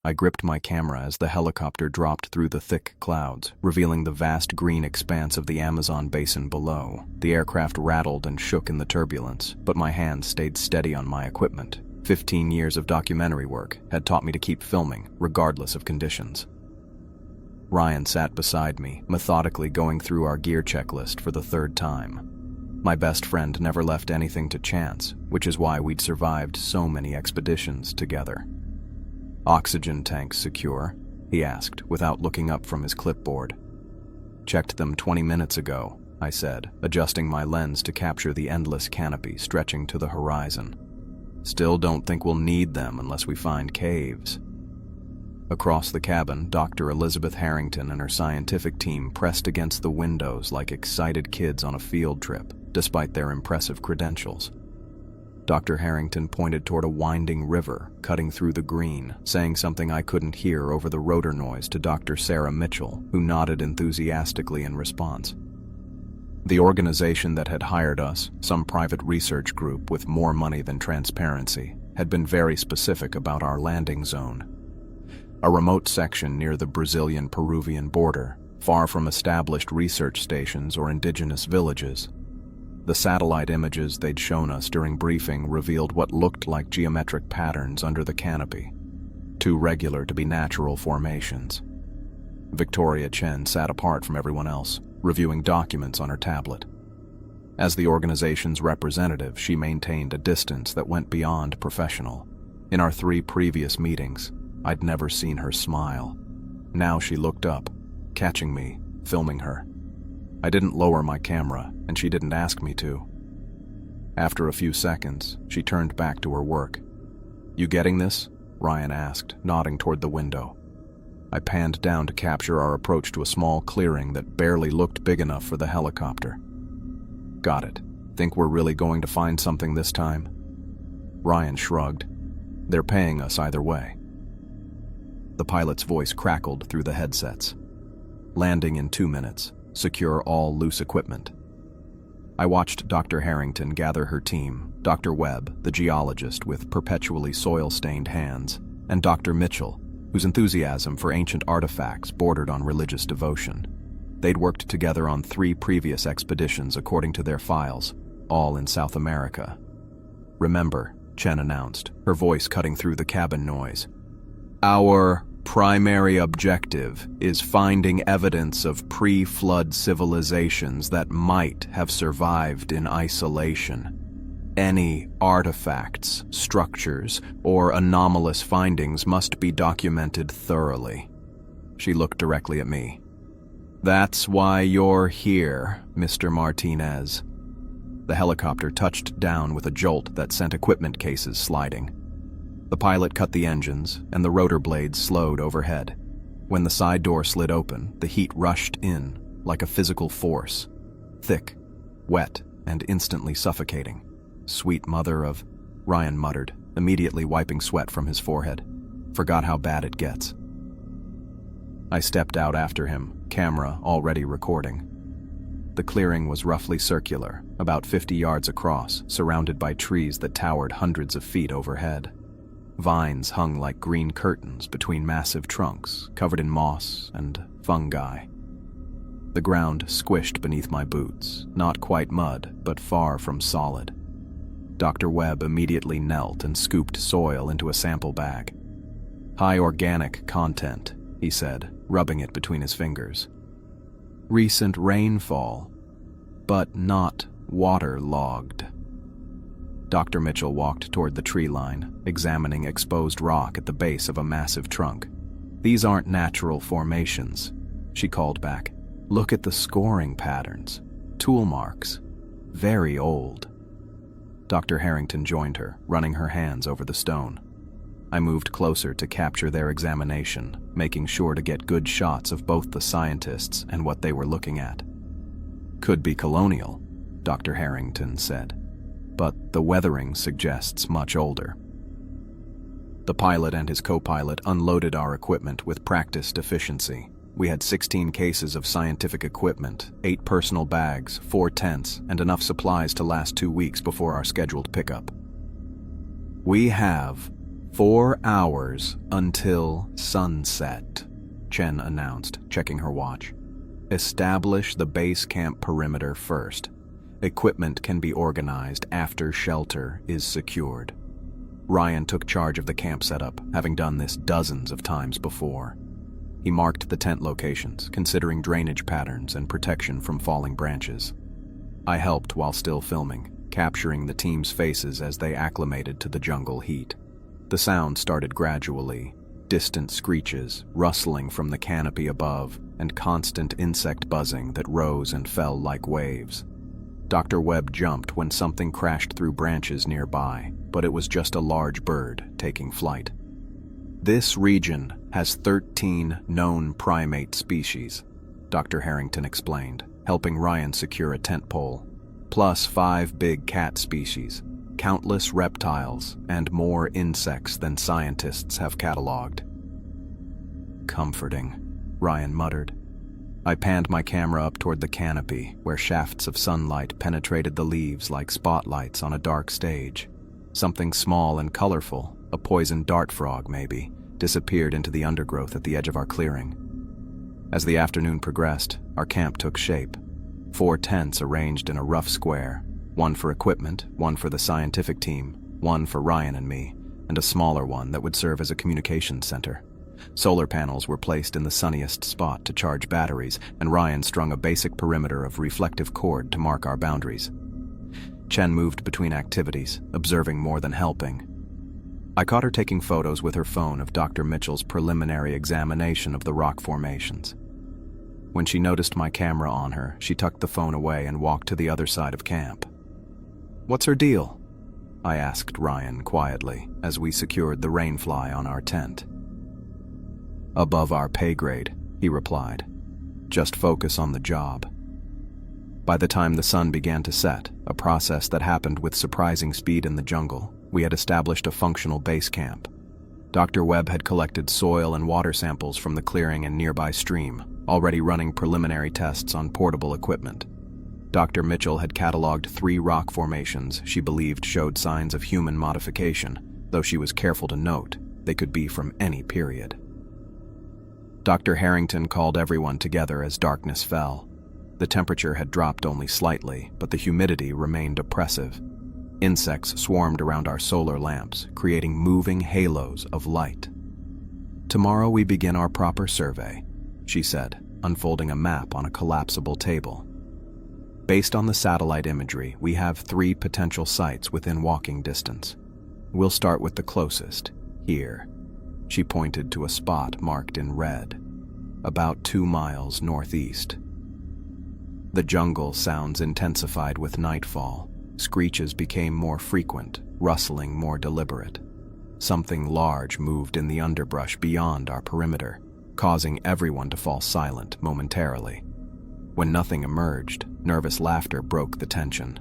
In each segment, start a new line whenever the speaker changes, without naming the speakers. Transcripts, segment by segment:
I gripped my camera as the helicopter dropped through the thick clouds, revealing the vast green expanse of the Amazon basin below. The aircraft rattled and shook in the turbulence, but my hands stayed steady on my equipment. 15 years of documentary work had taught me to keep filming, regardless of conditions. Ryan sat beside me, methodically going through our gear checklist for the third time. My best friend never left anything to chance, which is why we'd survived so many expeditions together. "Oxygen tanks secure?" he asked, without looking up from his clipboard. "Checked them 20 minutes ago," I said, adjusting my lens to capture the endless canopy stretching to the horizon. "Still don't think we'll need them unless we find caves." Across the cabin, Dr. Elizabeth Harrington and her scientific team pressed against the windows like excited kids on a field trip, despite their impressive credentials. Dr. Harrington pointed toward a winding river cutting through the green, saying something I couldn't hear over the rotor noise to Dr. Sarah Mitchell, who nodded enthusiastically in response. The organization that had hired us, some private research group with more money than transparency, had been very specific about our landing zone. A remote section near the Brazilian-Peruvian border, far from established research stations or indigenous villages. The satellite images they'd shown us during briefing revealed what looked like geometric patterns under the canopy, too regular to be natural formations. Victoria Chen sat apart from everyone else, reviewing documents on her tablet. As the organization's representative, she maintained a distance that went beyond professional. In our 3 previous meetings, I'd never seen her smile. Now she looked up, catching me, filming her. I didn't lower my camera, and she didn't ask me to. After a few seconds, she turned back to her work. "You getting this?" Ryan asked, nodding toward the window. I panned down to capture our approach to a small clearing that barely looked big enough for the helicopter. "Got it. Think we're really going to find something this time?" Ryan shrugged. "They're paying us either way." The pilot's voice crackled through the headsets. "Landing in 2 minutes. Secure all loose equipment." I watched Dr. Harrington gather her team, Dr. Webb, the geologist with perpetually soil-stained hands, and Dr. Mitchell, whose enthusiasm for ancient artifacts bordered on religious devotion. They'd worked together on 3 previous expeditions according to their files, all in South America. "Remember," Chen announced, her voice cutting through the cabin noise, "our primary objective is finding evidence of pre-flood civilizations that might have survived in isolation. Any artifacts, structures, or anomalous findings must be documented thoroughly." She looked directly at me. "That's why you're here, Mr. Martinez." The helicopter touched down with a jolt that sent equipment cases sliding. The pilot cut the engines, and the rotor blades slowed overhead. When the side door slid open, the heat rushed in, like a physical force. Thick, wet, and instantly suffocating. "Sweet mother of," Ryan muttered, immediately wiping sweat from his forehead. "Forgot how bad it gets." I stepped out after him, camera already recording. The clearing was roughly circular, about 50 yards across, surrounded by trees that towered hundreds of feet overhead. Vines hung like green curtains between massive trunks, covered in moss and fungi. The ground squished beneath my boots, not quite mud, but far from solid. Dr. Webb immediately knelt and scooped soil into a sample bag. "High organic content," he said, rubbing it between his fingers. "Recent rainfall, but not waterlogged." Dr. Mitchell walked toward the tree line, examining exposed rock at the base of a massive trunk. "These aren't natural formations," she called back. "Look at the scoring patterns. Tool marks. Very old." Dr. Harrington joined her, running her hands over the stone. I moved closer to capture their examination, making sure to get good shots of both the scientists and what they were looking at. "Could be colonial," Dr. Harrington said, "but the weathering suggests much older." The pilot and his co-pilot unloaded our equipment with practiced efficiency. We had 16 cases of scientific equipment, 8 personal bags, 4 tents, and enough supplies to last 2 weeks before our scheduled pickup. "We have 4 hours until sunset, Chen announced, checking her watch. Establish the base camp perimeter first. Equipment can be organized after shelter is secured. Ryan took charge of the camp setup, having done this dozens of times before. He marked the tent locations, considering drainage patterns and protection from falling branches. I helped while still filming, capturing the team's faces as they acclimated to the jungle heat. The sound started gradually, distant screeches, rustling from the canopy above, and constant insect buzzing that rose and fell like waves. Dr. Webb jumped when something crashed through branches nearby, but it was just a large bird taking flight. This region has 13 known primate species, Dr. Harrington explained, helping Ryan secure a tent pole, plus 5 big cat species, countless reptiles, and more insects than scientists have cataloged. Comforting, Ryan muttered. I panned my camera up toward the canopy, where shafts of sunlight penetrated the leaves like spotlights on a dark stage. Something small and colorful, a poison dart frog maybe, disappeared into the undergrowth at the edge of our clearing. As the afternoon progressed, our camp took shape. 4 tents arranged in a rough square, one for equipment, one for the scientific team, one for Ryan and me, and a smaller one that would serve as a communications center. Solar panels were placed in the sunniest spot to charge batteries, and Ryan strung a basic perimeter of reflective cord to mark our boundaries. Chen moved between activities, observing more than helping. I caught her taking photos with her phone of Dr. Mitchell's preliminary examination of the rock formations. When she noticed my camera on her, she tucked the phone away and walked to the other side of camp. "What's her deal?" I asked Ryan quietly as we secured the rainfly on our tent. "Above our pay grade," he replied. "Just focus on the job." By the time the sun began to set, a process that happened with surprising speed in the jungle, we had established a functional base camp. Dr. Webb had collected soil and water samples from the clearing and nearby stream, already running preliminary tests on portable equipment. Dr. Mitchell had cataloged 3 rock formations she believed showed signs of human modification, though she was careful to note they could be from any period. Dr. Harrington called everyone together as darkness fell. The temperature had dropped only slightly, but the humidity remained oppressive. Insects swarmed around our solar lamps, creating moving halos of light. "Tomorrow we begin our proper survey," she said, unfolding a map on a collapsible table. "Based on the satellite imagery, we have 3 potential sites within walking distance. We'll start with the closest, here." She pointed to a spot marked in red, about 2 miles northeast. The jungle sounds intensified with nightfall. Screeches became more frequent, rustling more deliberate. Something large moved in the underbrush beyond our perimeter, causing everyone to fall silent momentarily. When nothing emerged, nervous laughter broke the tension.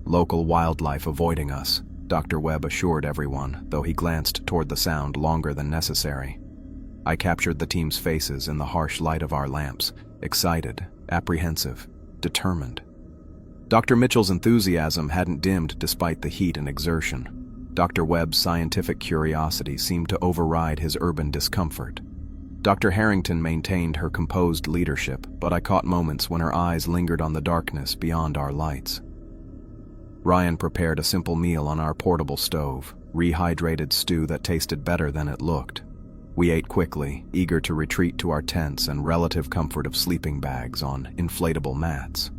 "Local wildlife avoiding us," Dr. Webb assured everyone, though he glanced toward the sound longer than necessary. I captured the team's faces in the harsh light of our lamps, excited, apprehensive, determined. Dr. Mitchell's enthusiasm hadn't dimmed despite the heat and exertion. Dr. Webb's scientific curiosity seemed to override his urban discomfort. Dr. Harrington maintained her composed leadership, but I caught moments when her eyes lingered on the darkness beyond our lights. Ryan prepared a simple meal on our portable stove, rehydrated stew that tasted better than it looked. We ate quickly, eager to retreat to our tents and relative comfort of sleeping bags on inflatable mats.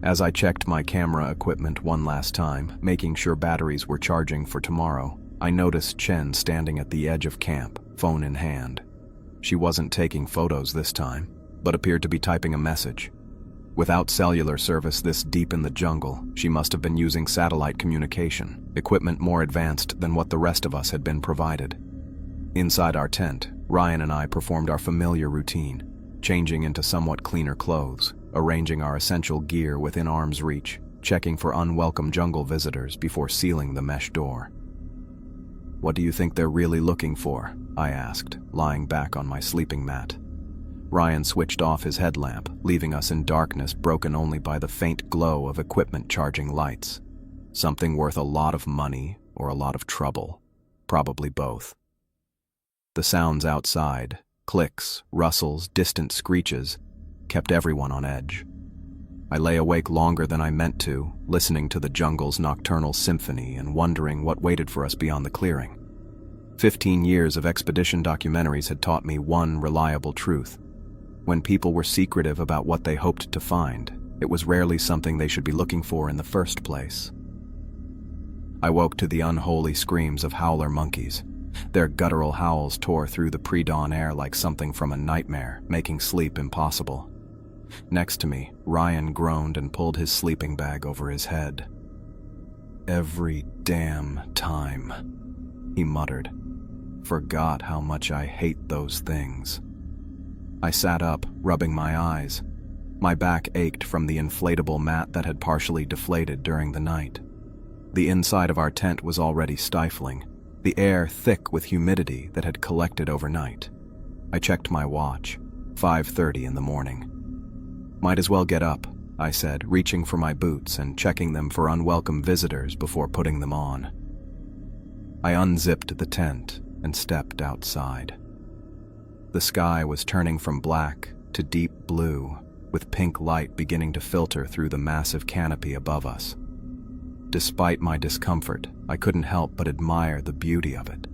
As I checked my camera equipment one last time, making sure batteries were charging for tomorrow, I noticed Chen standing at the edge of camp, phone in hand. She wasn't taking photos this time, but appeared to be typing a message. Without cellular service this deep in the jungle, she must have been using satellite communication, equipment more advanced than what the rest of us had been provided. Inside our tent, Ryan and I performed our familiar routine, changing into somewhat cleaner clothes, arranging our essential gear within arm's reach, checking for unwelcome jungle visitors before sealing the mesh door. "What do you think they're really looking for?" I asked, lying back on my sleeping mat. Ryan switched off his headlamp, leaving us in darkness broken only by the faint glow of equipment charging lights. "Something worth a lot of money or a lot of trouble," Probably both. The sounds outside, clicks, rustles, distant screeches, kept everyone on edge. I lay awake longer than I meant to, listening to the jungle's nocturnal symphony and wondering what waited for us beyond the clearing. 15 years of expedition documentaries had taught me one reliable truth. When people were secretive about what they hoped to find, it was rarely something they should be looking for in the first place. I woke to the unholy screams of howler monkeys. Their guttural howls tore through the pre-dawn air like something from a nightmare, making sleep impossible. Next to me, Ryan groaned and pulled his sleeping bag over his head. "Every damn time," he muttered. "Forgot how much I hate those things." I sat up, rubbing my eyes. My back ached from the inflatable mat that had partially deflated during the night. The inside of our tent was already stifling, the air thick with humidity that had collected overnight. I checked my watch, 5:30 in the morning. "Might as well get up," I said, reaching for my boots and checking them for unwelcome visitors before putting them on. I unzipped the tent and stepped outside. The sky was turning from black to deep blue, with pink light beginning to filter through the massive canopy above us. Despite my discomfort, I couldn't help but admire the beauty of it.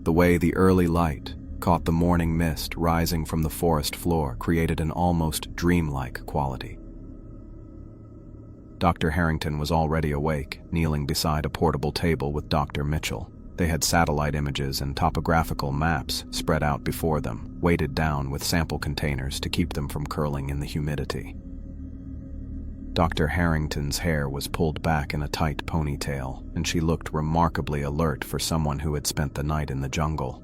The way the early light caught the morning mist rising from the forest floor created an almost dreamlike quality. Dr. Harrington was already awake, kneeling beside a portable table with Dr. Mitchell. They had satellite images and topographical maps spread out before them, weighted down with sample containers to keep them from curling in the humidity. Dr. Harrington's hair was pulled back in a tight ponytail, and she looked remarkably alert for someone who had spent the night in the jungle.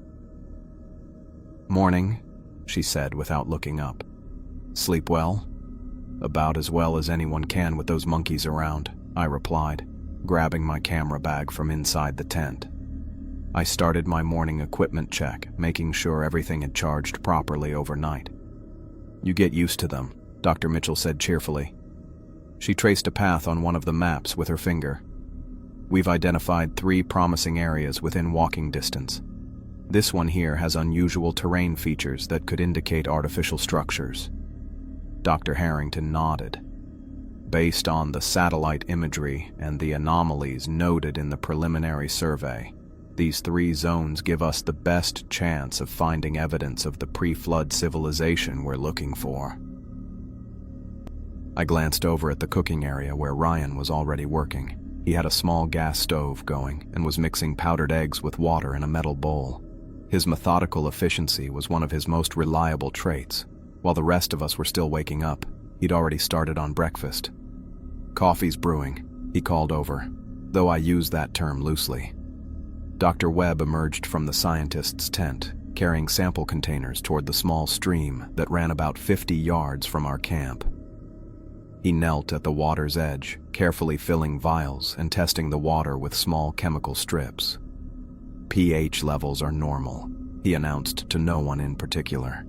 "Morning," she said without looking up. "Sleep well?" "About as well as anyone can with those monkeys around," I replied, grabbing my camera bag from inside the tent. I started my morning equipment check, making sure everything had charged properly overnight. "You get used to them," Dr. Mitchell said cheerfully. She traced a path on one of the maps with her finger. "We've identified 3 promising areas within walking distance. This one here has unusual terrain features that could indicate artificial structures." Dr. Harrington nodded. "Based on the satellite imagery and the anomalies noted in the preliminary survey, these 3 zones give us the best chance of finding evidence of the pre-flood civilization we're looking for." I glanced over at the cooking area where Ryan was already working. He had a small gas stove going and was mixing powdered eggs with water in a metal bowl. His methodical efficiency was one of his most reliable traits. While the rest of us were still waking up, he'd already started on breakfast. "Coffee's brewing," he called over, though I use that term loosely. Dr. Webb emerged from the scientist's tent, carrying sample containers toward the small stream that ran about 50 yards from our camp. He knelt at the water's edge, carefully filling vials and testing the water with small chemical strips. "pH levels are normal," he announced to no one in particular.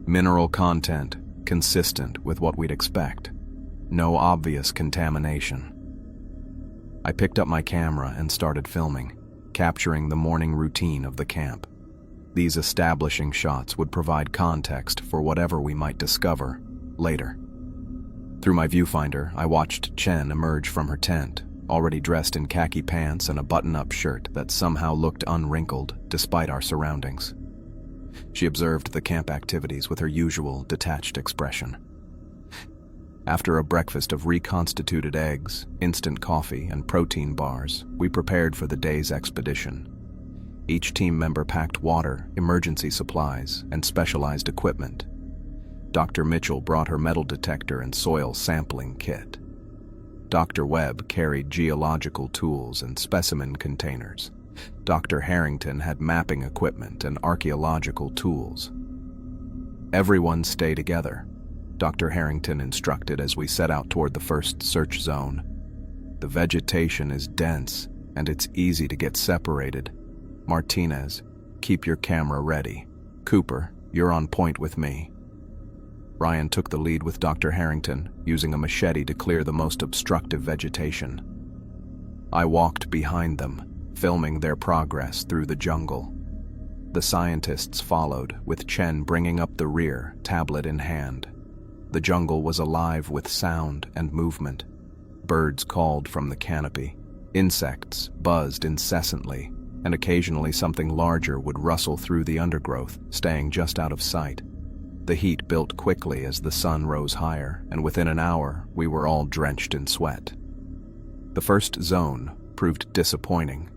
"Mineral content consistent with what we'd expect. No obvious contamination." I picked up my camera and started filming, capturing the morning routine of the camp. These establishing shots would provide context for whatever we might discover later. Through my viewfinder, I watched Chen emerge from her tent, already dressed in khaki pants and a button-up shirt that somehow looked unwrinkled despite our surroundings. She observed the camp activities with her usual detached expression. After a breakfast of reconstituted eggs, instant coffee, and protein bars, we prepared for the day's expedition. Each team member packed water, emergency supplies, and specialized equipment. Dr. Mitchell brought her metal detector and soil sampling kit. Dr. Webb carried geological tools and specimen containers. Dr. Harrington had mapping equipment and archaeological tools. "Everyone stay together," Dr. Harrington instructed as we set out toward the first search zone. "The vegetation is dense, and it's easy to get separated. Martinez, keep your camera ready. Cooper, you're on point with me." Ryan took the lead with Dr. Harrington, using a machete to clear the most obstructive vegetation. I walked behind them, filming their progress through the jungle. The scientists followed, with Chen bringing up the rear, tablet in hand. The jungle was alive with sound and movement. Birds called from the canopy. Insects buzzed incessantly, and occasionally something larger would rustle through the undergrowth, staying just out of sight. The heat built quickly as the sun rose higher, and within an hour, we were all drenched in sweat. The first zone proved disappointing.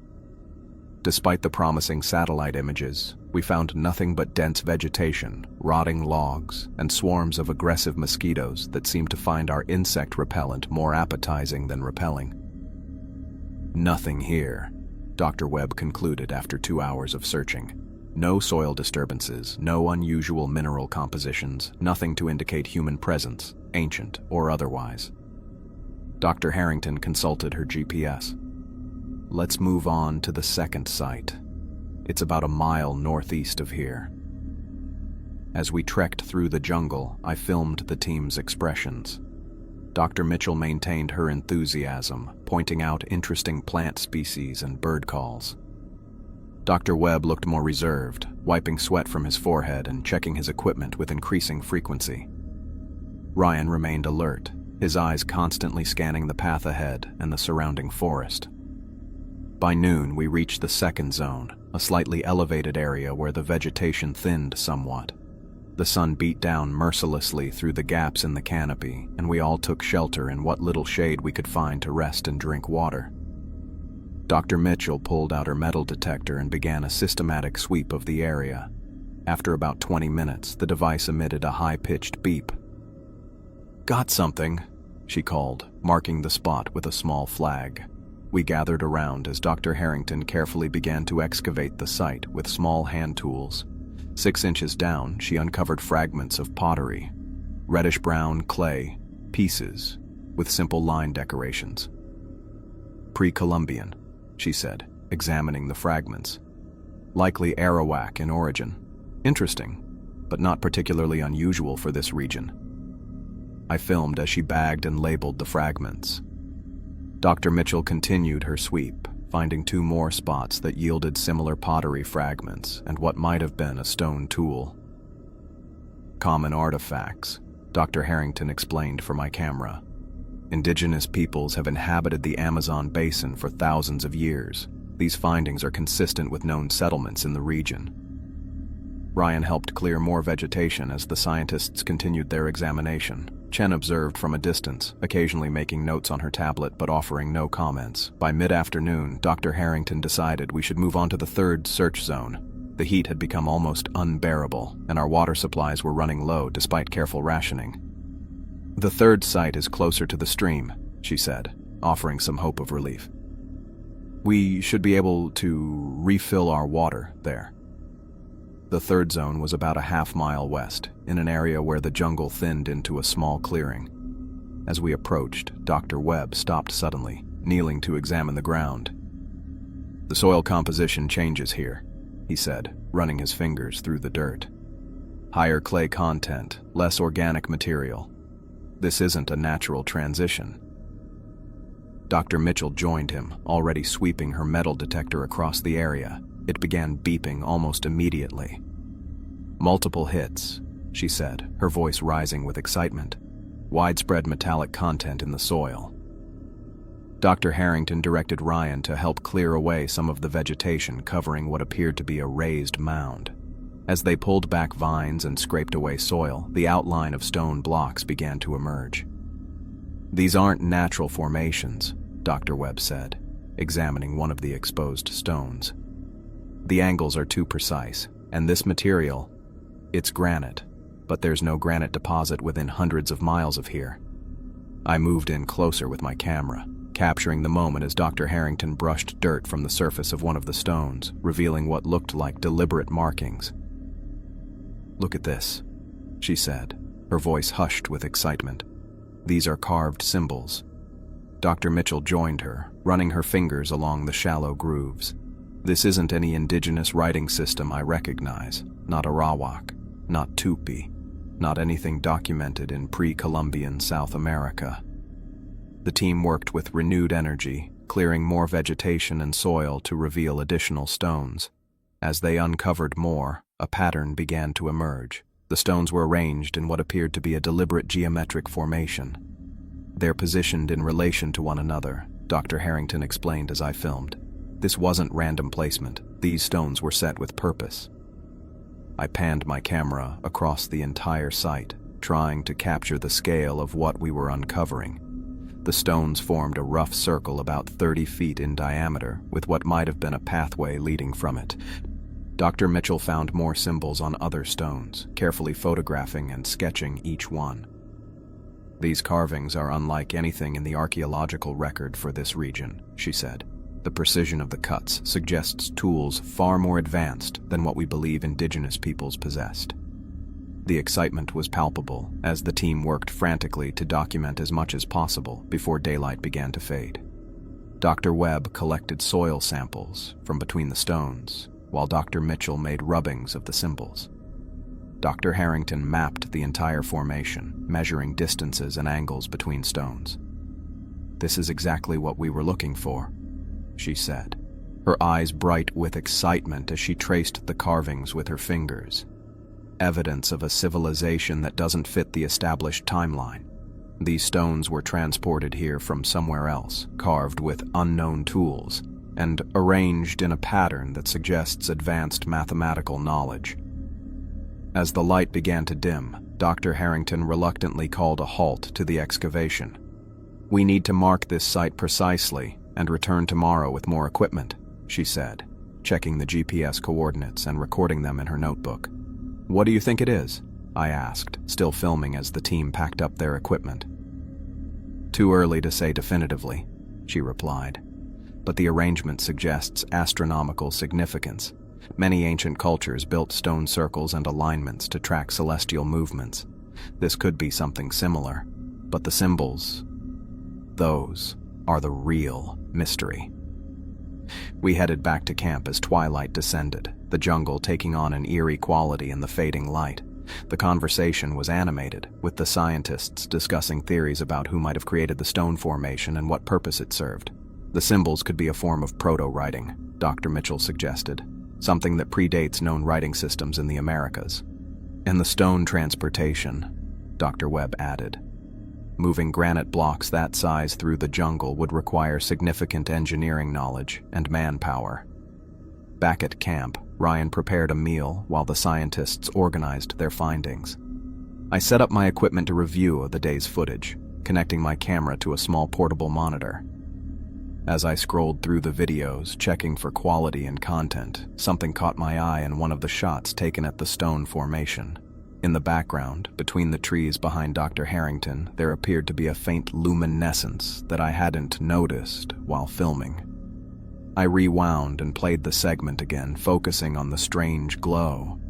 Despite the promising satellite images, we found nothing but dense vegetation, rotting logs, and swarms of aggressive mosquitoes that seemed to find our insect repellent more appetizing than repelling. Nothing here, Dr. Webb concluded after 2 hours of searching. No soil disturbances, no unusual mineral compositions, nothing to indicate human presence, ancient or otherwise. Dr. Harrington consulted her GPS. Let's move on to the second site. It's about a mile northeast of here. As we trekked through the jungle, I filmed the team's expressions. Dr. Mitchell maintained her enthusiasm, pointing out interesting plant species and bird calls. Dr. Webb looked more reserved, wiping sweat from his forehead and checking his equipment with increasing frequency. Ryan remained alert, his eyes constantly scanning the path ahead and the surrounding forest. By noon, we reached the second zone, a slightly elevated area where the vegetation thinned somewhat. The sun beat down mercilessly through the gaps in the canopy, and we all took shelter in what little shade we could find to rest and drink water. Dr. Mitchell pulled out her metal detector and began a systematic sweep of the area. After about 20 minutes, the device emitted a high-pitched beep. "Got something," she called, marking the spot with a small flag. We gathered around as Dr. Harrington carefully began to excavate the site with small hand tools. 6 inches down, she uncovered fragments of pottery, reddish-brown clay, pieces, with simple line decorations. "Pre-Columbian," she said, examining the fragments. "Likely Arawak in origin. Interesting, but not particularly unusual for this region." I filmed as she bagged and labeled the fragments. Dr. Mitchell continued her sweep, finding 2 more spots that yielded similar pottery fragments and what might have been a stone tool. "Common artifacts," Dr. Harrington explained for my camera. "Indigenous peoples have inhabited the Amazon basin for thousands of years. These findings are consistent with known settlements in the region." Ryan helped clear more vegetation as the scientists continued their examination. Chen observed from a distance, occasionally making notes on her tablet but offering no comments. By mid-afternoon, Dr. Harrington decided we should move on to the third search zone. The heat had become almost unbearable, and our water supplies were running low despite careful rationing. "The third site is closer to the stream," she said, offering some hope of relief. "We should be able to refill our water there." The third zone was about a half-mile west, in an area where the jungle thinned into a small clearing. As we approached, Dr. Webb stopped suddenly, kneeling to examine the ground. "The soil composition changes here," he said, running his fingers through the dirt. "Higher clay content, less organic material. This isn't a natural transition." Dr. Mitchell joined him, already sweeping her metal detector across the area. It began beeping almost immediately. "Multiple hits," she said, her voice rising with excitement. "Widespread metallic content in the soil." Dr. Harrington directed Ryan to help clear away some of the vegetation covering what appeared to be a raised mound. As they pulled back vines and scraped away soil, the outline of stone blocks began to emerge. "These aren't natural formations," Dr. Webb said, examining one of the exposed stones. "The angles are too precise, and this material, it's granite, but there's no granite deposit within hundreds of miles of here." I moved in closer with my camera, capturing the moment as Dr. Harrington brushed dirt from the surface of one of the stones, revealing what looked like deliberate markings. "Look at this," she said, her voice hushed with excitement. "These are carved symbols." Dr. Mitchell joined her, running her fingers along the shallow grooves. "This isn't any indigenous writing system I recognize, not Arawak, not Tupi, not anything documented in pre-Columbian South America." The team worked with renewed energy, clearing more vegetation and soil to reveal additional stones. As they uncovered more, a pattern began to emerge. The stones were arranged in what appeared to be a deliberate geometric formation. They're positioned in relation to one another, Dr. Harrington explained as I filmed. This wasn't random placement. These stones were set with purpose. I panned my camera across the entire site, trying to capture the scale of what we were uncovering. The stones formed a rough circle about 30 feet in diameter, with what might have been a pathway leading from it. Dr. Mitchell found more symbols on other stones, carefully photographing and sketching each one. These carvings are unlike anything in the archaeological record for this region, she said. The precision of the cuts suggests tools far more advanced than what we believe indigenous peoples possessed. The excitement was palpable as the team worked frantically to document as much as possible before daylight began to fade. Dr. Webb collected soil samples from between the stones, while Dr. Mitchell made rubbings of the symbols. Dr. Harrington mapped the entire formation, measuring distances and angles between stones. "This is exactly what we were looking for," she said, her eyes bright with excitement as she traced the carvings with her fingers. Evidence of a civilization that doesn't fit the established timeline. These stones were transported here from somewhere else, carved with unknown tools, and arranged in a pattern that suggests advanced mathematical knowledge. As the light began to dim, Dr. Harrington reluctantly called a halt to the excavation. "We need to mark this site precisely and return tomorrow with more equipment," she said, checking the GPS coordinates and recording them in her notebook. "What do you think it is?" I asked, still filming as the team packed up their equipment. "Too early to say definitively," she replied, "but the arrangement suggests astronomical significance. Many ancient cultures built stone circles and alignments to track celestial movements. This could be something similar, but the symbols, those are the real mystery." We headed back to camp as twilight descended, the jungle taking on an eerie quality in the fading light. The conversation was animated, with the scientists discussing theories about who might have created the stone formation and what purpose it served. The symbols could be a form of proto-writing, Dr. Mitchell suggested, something that predates known writing systems in the Americas. "And the stone transportation," Dr. Webb added. "Moving granite blocks that size through the jungle would require significant engineering knowledge and manpower." Back at camp, Ryan prepared a meal while the scientists organized their findings. I set up my equipment to review the day's footage, connecting my camera to a small portable monitor. As I scrolled through the videos, checking for quality and content, something caught my eye in one of the shots taken at the stone formation. In the background, between the trees behind Dr. Harrington, there appeared to be a faint luminescence that I hadn't noticed while filming. I rewound and played the segment again, focusing on the strange glow.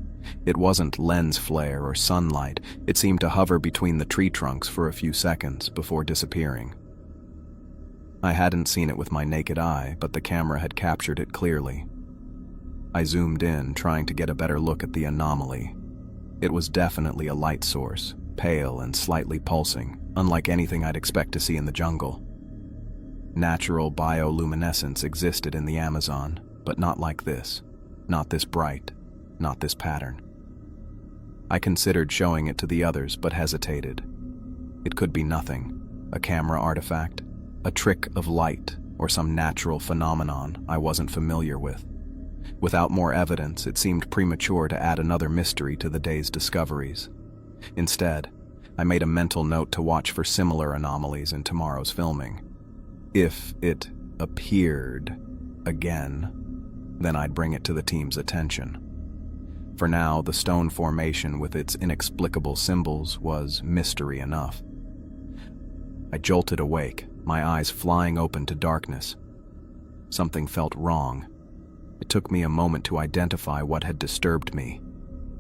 It wasn't lens flare or sunlight. It seemed to hover between the tree trunks for a few seconds before disappearing. I hadn't seen it with my naked eye, but the camera had captured it clearly. I zoomed in, trying to get a better look at the anomaly. It was definitely a light source, pale and slightly pulsing, unlike anything I'd expect to see in the jungle. Natural bioluminescence existed in the Amazon, but not like this. Not this bright, not this pattern. I considered showing it to the others, but hesitated. It could be nothing, a camera artifact, a trick of light, or some natural phenomenon I wasn't familiar with. Without more evidence, it seemed premature to add another mystery to the day's discoveries. Instead, I made a mental note to watch for similar anomalies in tomorrow's filming. If it appeared again, then I'd bring it to the team's attention. For now, the stone formation with its inexplicable symbols was mystery enough. I jolted awake, my eyes flying open to darkness. Something felt wrong. It took me a moment to identify what had disturbed me.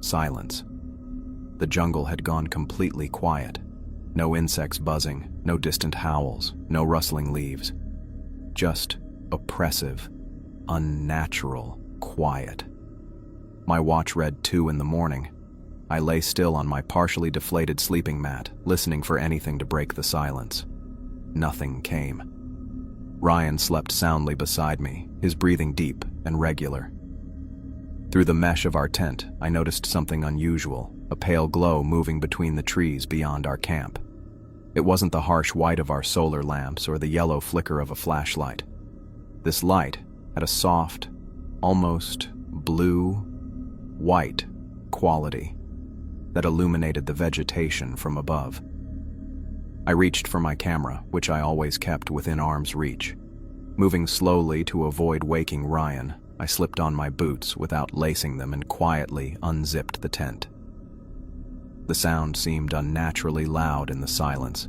Silence. The jungle had gone completely quiet. No insects buzzing, no distant howls, no rustling leaves. Just oppressive, unnatural quiet. My watch read 2 in the morning. I lay still on my partially deflated sleeping mat, listening for anything to break the silence. Nothing came. Ryan slept soundly beside me, his breathing deep and regular. Through the mesh of our tent, I noticed something unusual, a pale glow moving between the trees beyond our camp. It wasn't the harsh white of our solar lamps or the yellow flicker of a flashlight. This light had a soft, almost blue-white quality that illuminated the vegetation from above. I reached for my camera, which I always kept within arm's reach. Moving slowly to avoid waking Ryan, I slipped on my boots without lacing them and quietly unzipped the tent. The sound seemed unnaturally loud in the silence.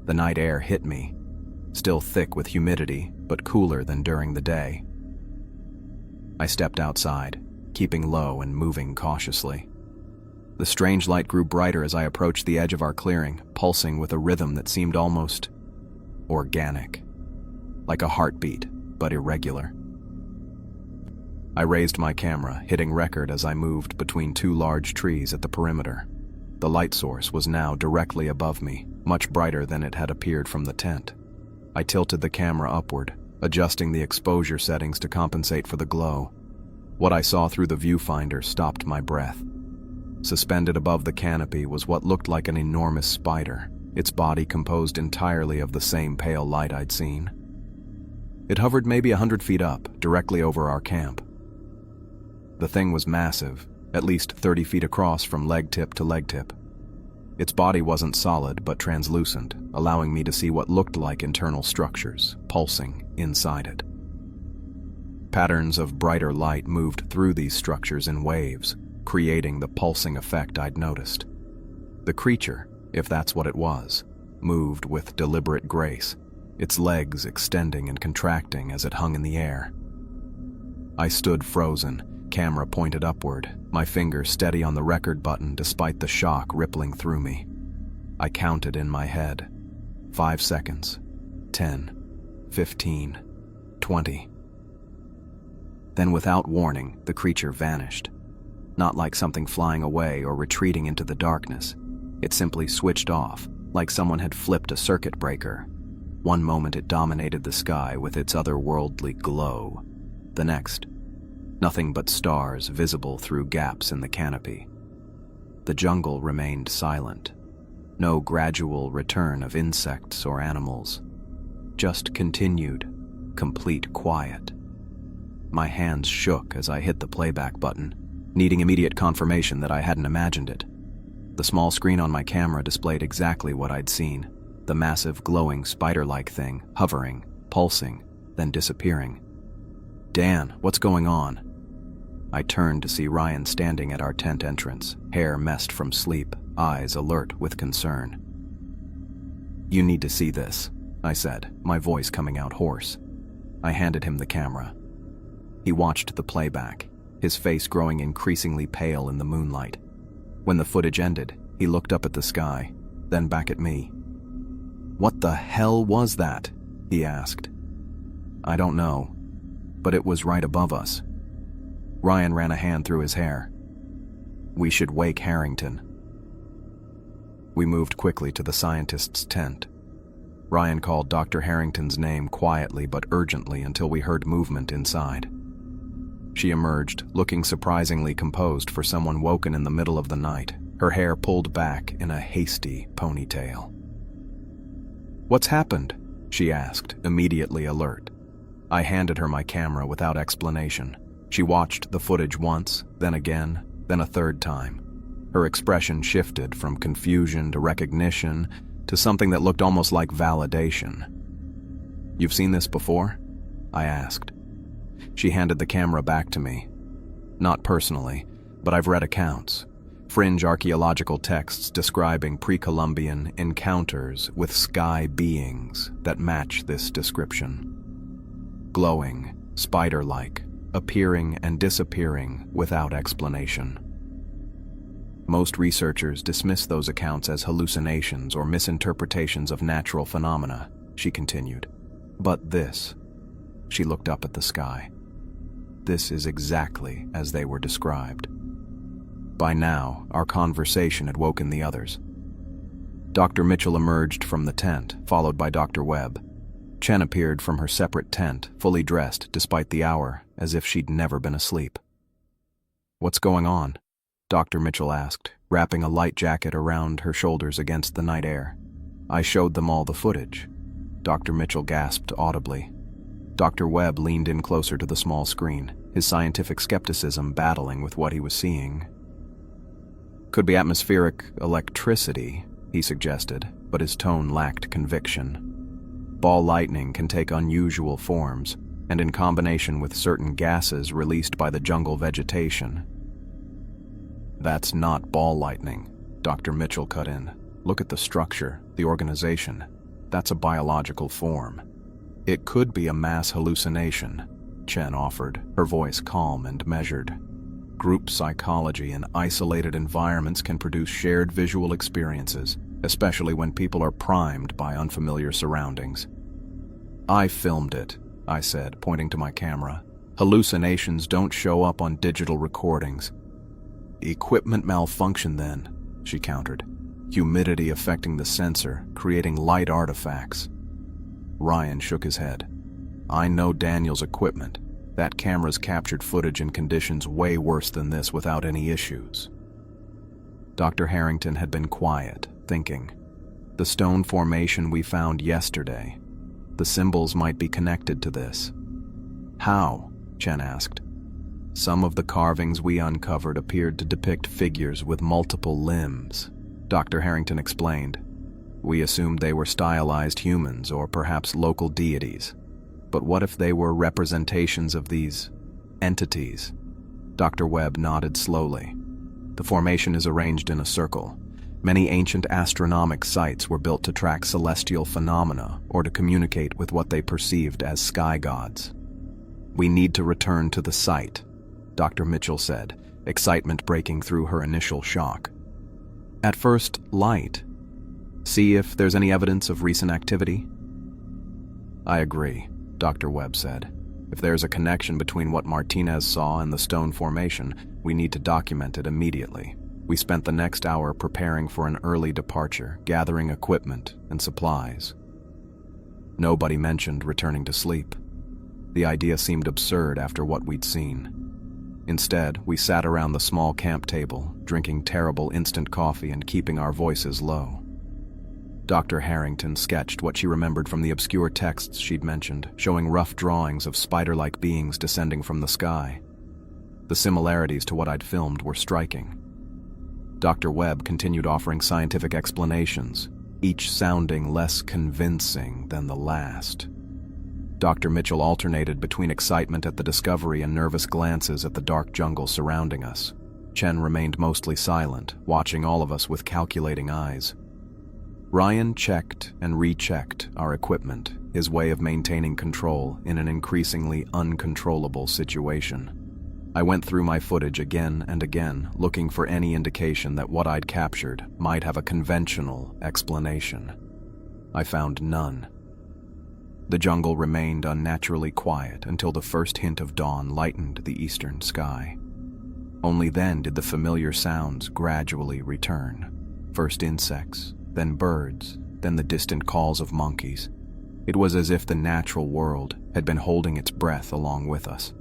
The night air hit me, still thick with humidity, but cooler than during the day. I stepped outside, keeping low and moving cautiously. The strange light grew brighter as I approached the edge of our clearing, pulsing with a rhythm that seemed almost organic, like a heartbeat, but irregular. I raised my camera, hitting record as I moved between two large trees at the perimeter. The light source was now directly above me, much brighter than it had appeared from the tent. I tilted the camera upward, adjusting the exposure settings to compensate for the glow. What I saw through the viewfinder stopped my breath. Suspended above the canopy was what looked like an enormous spider, its body composed entirely of the same pale light I'd seen. It hovered maybe 100 feet up, directly over our camp. The thing was massive, at least 30 feet across from leg tip to leg tip. Its body wasn't solid but translucent, allowing me to see what looked like internal structures, pulsing inside it. Patterns of brighter light moved through these structures in waves, creating the pulsing effect I'd noticed. The creature, if that's what it was, moved with deliberate grace, its legs extending and contracting as it hung in the air. I stood frozen, camera pointed upward, my finger steady on the record button despite the shock rippling through me. I counted in my head. 5 seconds. 10. 15. 20. Then without warning, the creature vanished. Not like something flying away or retreating into the darkness. It simply switched off, like someone had flipped a circuit breaker. One moment it dominated the sky with its otherworldly glow. The next, nothing but stars visible through gaps in the canopy. The jungle remained silent. No gradual return of insects or animals. Just continued, complete quiet. My hands shook as I hit the playback button, needing immediate confirmation that I hadn't imagined it. The small screen on my camera displayed exactly what I'd seen, the massive glowing spider-like thing, hovering, pulsing, then disappearing. Dan, what's going on? I turned to see Ryan standing at our tent entrance, hair messed from sleep, eyes alert with concern. You need to see this, I said, my voice coming out hoarse. I handed him the camera. He watched the playback, his face growing increasingly pale in the moonlight. When the footage ended, he looked up at the sky, then back at me. What the hell was that? He asked. I don't know, but it was right above us. Ryan ran a hand through his hair. We should wake Harrington. We moved quickly to the scientist's tent. Ryan called Dr. Harrington's name quietly but urgently until we heard movement inside. She emerged, looking surprisingly composed for someone woken in the middle of the night, her hair pulled back in a hasty ponytail. What's happened? She asked, immediately alert. I handed her my camera without explanation. She watched the footage once, then again, then a third time. Her expression shifted from confusion to recognition to something that looked almost like validation. You've seen this before? I asked. She handed the camera back to me. Not personally, but I've read accounts. Fringe archaeological texts describing pre-Columbian encounters with sky beings that match this description. Glowing, spider-like, appearing and disappearing without explanation. Most researchers dismiss those accounts as hallucinations or misinterpretations of natural phenomena, she continued. But this, she looked up at the sky. This is exactly as they were described. By now, our conversation had woken the others. Dr. Mitchell emerged from the tent, followed by Dr. Webb. Chen appeared from her separate tent, fully dressed despite the hour, as if she'd never been asleep. "What's going on?" Dr. Mitchell asked, wrapping a light jacket around her shoulders against the night air. I showed them all the footage. Dr. Mitchell gasped audibly. Dr. Webb leaned in closer to the small screen, his scientific skepticism battling with what he was seeing. "Could be atmospheric electricity," he suggested, but his tone lacked conviction. "Ball lightning can take unusual forms, and in combination with certain gases released by the jungle vegetation." "That's not ball lightning," Dr. Mitchell cut in. "Look at the structure, the organization. That's a biological form." "It could be a mass hallucination," Chen offered, her voice calm and measured. "Group psychology in isolated environments can produce shared visual experiences, especially when people are primed by unfamiliar surroundings." "I filmed it," I said, pointing to my camera. "Hallucinations don't show up on digital recordings." "Equipment malfunction then," she countered. "Humidity affecting the sensor, creating light artifacts." Ryan shook his head. "I know Daniel's equipment. That camera's captured footage in conditions way worse than this without any issues." Dr. Harrington had been quiet, thinking. "The stone formation we found yesterday. The symbols might be connected to this." "How?" Chen asked. "Some of the carvings we uncovered appeared to depict figures with multiple limbs," Dr. Harrington explained. "We assumed they were stylized humans or perhaps local deities. But what if they were representations of these entities?" Dr. Webb nodded slowly. "The formation is arranged in a circle. Many ancient astronomic sites were built to track celestial phenomena or to communicate with what they perceived as sky gods. We need to return to the site," Dr. Mitchell said, excitement breaking through her initial shock. "At first, light. See if there's any evidence of recent activity." "I agree," Dr. Webb said. "If there's a connection between what Martinez saw and the stone formation, we need to document it immediately." We spent the next hour preparing for an early departure, gathering equipment and supplies. Nobody mentioned returning to sleep. The idea seemed absurd after what we'd seen. Instead, we sat around the small camp table, drinking terrible instant coffee and keeping our voices low. Dr. Harrington sketched what she remembered from the obscure texts she'd mentioned, showing rough drawings of spider-like beings descending from the sky. The similarities to what I'd filmed were striking. Dr. Webb continued offering scientific explanations, each sounding less convincing than the last. Dr. Mitchell alternated between excitement at the discovery and nervous glances at the dark jungle surrounding us. Chen remained mostly silent, watching all of us with calculating eyes. Ryan checked and rechecked our equipment, his way of maintaining control in an increasingly uncontrollable situation. I went through my footage again and again, looking for any indication that what I'd captured might have a conventional explanation. I found none. The jungle remained unnaturally quiet until the first hint of dawn lightened the eastern sky. Only then did the familiar sounds gradually return. First insects, then birds, then the distant calls of monkeys. It was as if the natural world had been holding its breath along with us.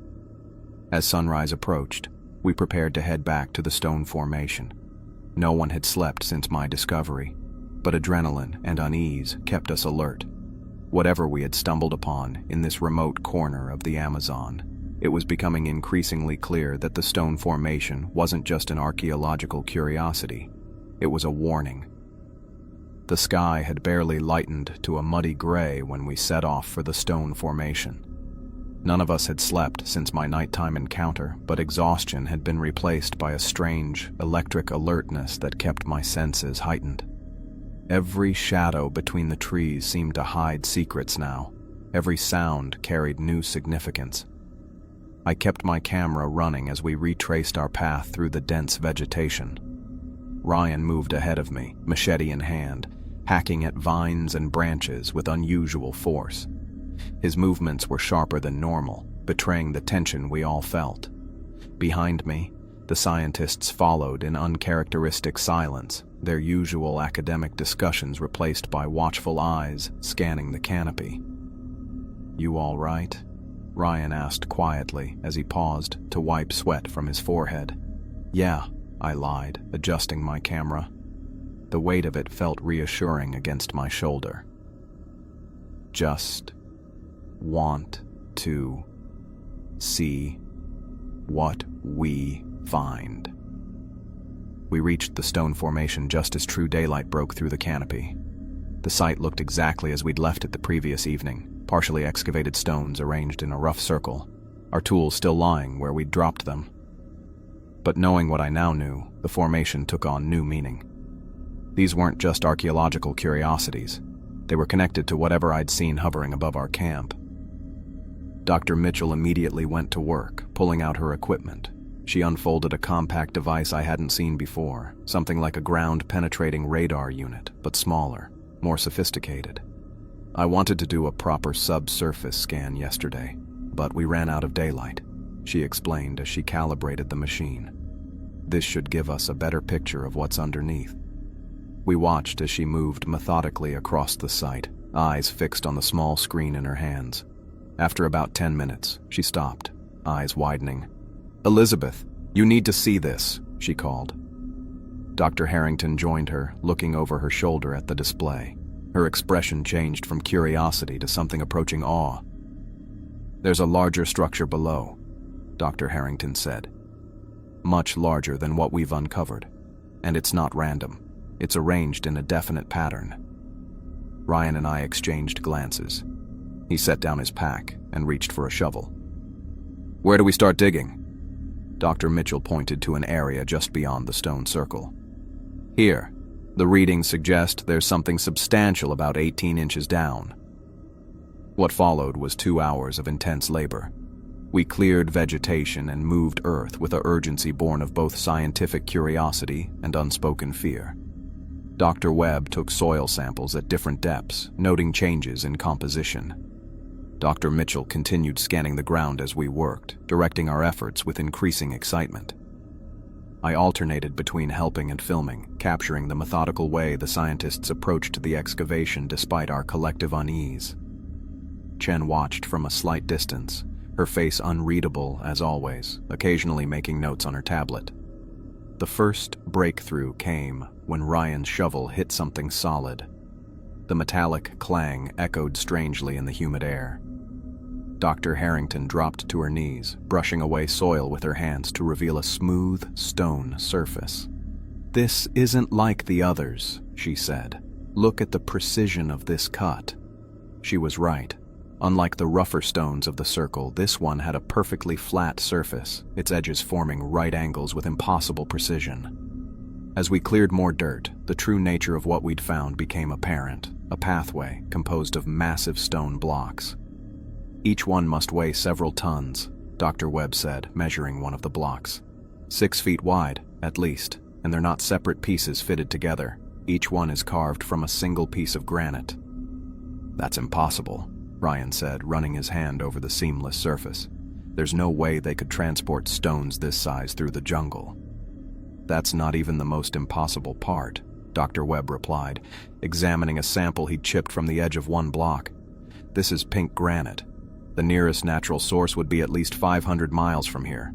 As sunrise approached, we prepared to head back to the stone formation. No one had slept since my discovery, but adrenaline and unease kept us alert. Whatever we had stumbled upon in this remote corner of the Amazon, it was becoming increasingly clear that the stone formation wasn't just an archaeological curiosity, it was a warning. The sky had barely lightened to a muddy gray when we set off for the stone formation. None of us had slept since my nighttime encounter, but exhaustion had been replaced by a strange, electric alertness that kept my senses heightened. Every shadow between the trees seemed to hide secrets now. Every sound carried new significance. I kept my camera running as we retraced our path through the dense vegetation. Ryan moved ahead of me, machete in hand, hacking at vines and branches with unusual force. His movements were sharper than normal, betraying the tension we all felt. Behind me, the scientists followed in uncharacteristic silence, their usual academic discussions replaced by watchful eyes scanning the canopy. "You all right?" Ryan asked quietly as he paused to wipe sweat from his forehead. "Yeah," I lied, adjusting my camera. The weight of it felt reassuring against my shoulder. "Just want to see what we find." We reached the stone formation just as true daylight broke through the canopy. The site looked exactly as we'd left it the previous evening, partially excavated stones arranged in a rough circle, our tools still lying where we'd dropped them. But knowing what I now knew, the formation took on new meaning. These weren't just archaeological curiosities. They were connected to whatever I'd seen hovering above our camp. Dr. Mitchell immediately went to work, pulling out her equipment. She unfolded a compact device I hadn't seen before, something like a ground-penetrating radar unit, but smaller, more sophisticated. I wanted to do a proper subsurface scan yesterday, but we ran out of daylight, she explained as she calibrated the machine. This should give us a better picture of what's underneath. We watched as she moved methodically across the site, eyes fixed on the small screen in her hands. After about 10 minutes, she stopped, eyes widening. "Elizabeth, you need to see this," she called. Dr. Harrington joined her, looking over her shoulder at the display. Her expression changed from curiosity to something approaching awe. "There's a larger structure below," Dr. Harrington said. "Much larger than what we've uncovered. And it's not random. It's arranged in a definite pattern." Ryan and I exchanged glances. He set down his pack and reached for a shovel. "Where do we start digging?" Dr. Mitchell pointed to an area just beyond the stone circle. "Here. The readings suggest there's something substantial about 18 inches down." What followed was 2 hours of intense labor. We cleared vegetation and moved earth with an urgency born of both scientific curiosity and unspoken fear. Dr. Webb took soil samples at different depths, noting changes in composition. Dr. Mitchell continued scanning the ground as we worked, directing our efforts with increasing excitement. I alternated between helping and filming, capturing the methodical way the scientists approached the excavation despite our collective unease. Chen watched from a slight distance, her face unreadable as always, occasionally making notes on her tablet. The first breakthrough came when Ryan's shovel hit something solid. The metallic clang echoed strangely in the humid air. Dr. Harrington dropped to her knees, brushing away soil with her hands to reveal a smooth stone surface. "This isn't like the others," she said. "Look at the precision of this cut." She was right. Unlike the rougher stones of the circle, this one had a perfectly flat surface, its edges forming right angles with impossible precision. As we cleared more dirt, the true nature of what we'd found became apparent, a pathway composed of massive stone blocks. "Each one must weigh several tons," Dr. Webb said, measuring one of the blocks. 6 feet wide, at least, and they're not separate pieces fitted together. Each one is carved from a single piece of granite. "That's impossible," Ryan said, running his hand over the seamless surface. "There's no way they could transport stones this size through the jungle." "That's not even the most impossible part," Dr. Webb replied, examining a sample he'd chipped from the edge of one block. "This is pink granite. The nearest natural source would be at least 500 miles from here."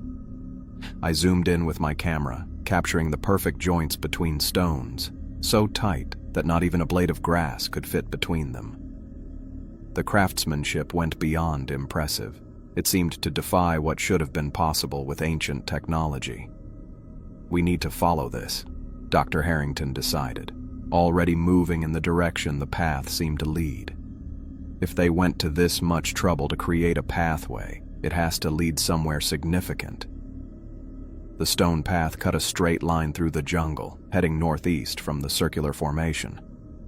I zoomed in with my camera, capturing the perfect joints between stones, so tight that not even a blade of grass could fit between them. The craftsmanship went beyond impressive. It seemed to defy what should have been possible with ancient technology. "We need to follow this," Dr. Harrington decided, already moving in the direction the path seemed to lead. If they went to this much trouble to create a pathway, it has to lead somewhere significant. The stone path cut a straight line through the jungle, heading northeast from the circular formation.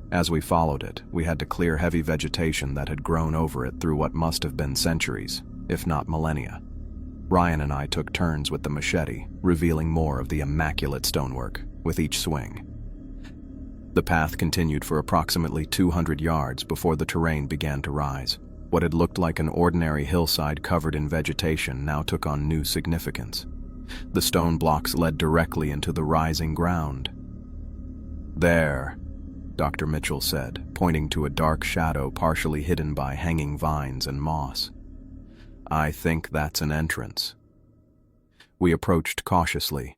As we followed it, we had to clear heavy vegetation that had grown over it through what must have been centuries, if not millennia. Ryan and I took turns with the machete, revealing more of the immaculate stonework with each swing. The path continued for approximately 200 yards before the terrain began to rise. What had looked like an ordinary hillside covered in vegetation now took on new significance. The stone blocks led directly into the rising ground. "There," Dr. Mitchell said, pointing to a dark shadow partially hidden by hanging vines and moss. "I think that's an entrance." We approached cautiously.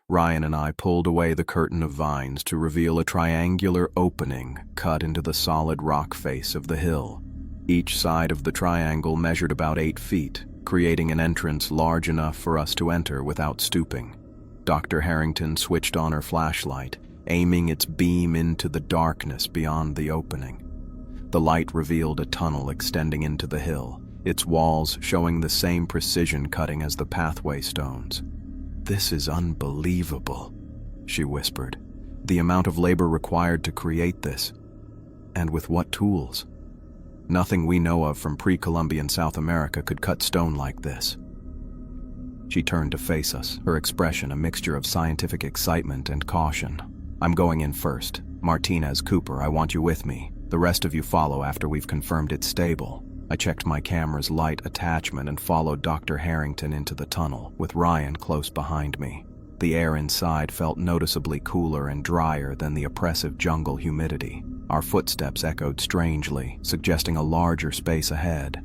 Ryan and I pulled away the curtain of vines to reveal a triangular opening cut into the solid rock face of the hill. Each side of the triangle measured about 8 feet, creating an entrance large enough for us to enter without stooping. Dr. Harrington switched on her flashlight, aiming its beam into the darkness beyond the opening. The light revealed a tunnel extending into the hill, its walls showing the same precision cutting as the pathway stones. "This is unbelievable," she whispered. "The amount of labor required to create this. And with what tools? Nothing we know of from pre-Columbian South America could cut stone like this." She turned to face us, her expression a mixture of scientific excitement and caution. "I'm going in first. Martinez, Cooper, I want you with me. The rest of you follow after we've confirmed it's stable." I checked my camera's light attachment and followed Dr. Harrington into the tunnel, with Ryan close behind me. The air inside felt noticeably cooler and drier than the oppressive jungle humidity. Our footsteps echoed strangely, suggesting a larger space ahead.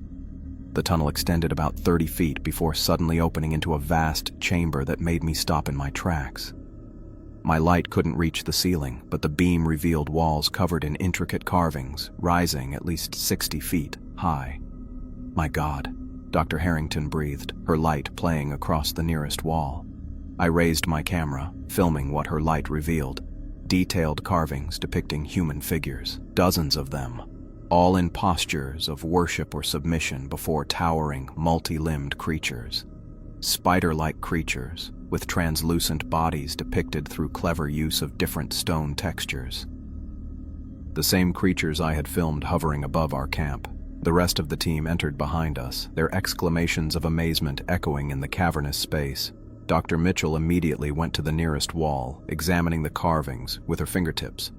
The tunnel extended about 30 feet before suddenly opening into a vast chamber that made me stop in my tracks. My light couldn't reach the ceiling, but the beam revealed walls covered in intricate carvings, rising at least 60 feet high. "My God," Dr. Harrington breathed, her light playing across the nearest wall. I raised my camera, filming what her light revealed. Detailed carvings depicting human figures, dozens of them, all in postures of worship or submission before towering, multi-limbed creatures. Spider-like creatures, with translucent bodies depicted through clever use of different stone textures. The same creatures I had filmed hovering above our camp. The rest of the team entered behind us, their exclamations of amazement echoing in the cavernous space. Dr. Mitchell immediately went to the nearest wall, examining the carvings with her fingertips.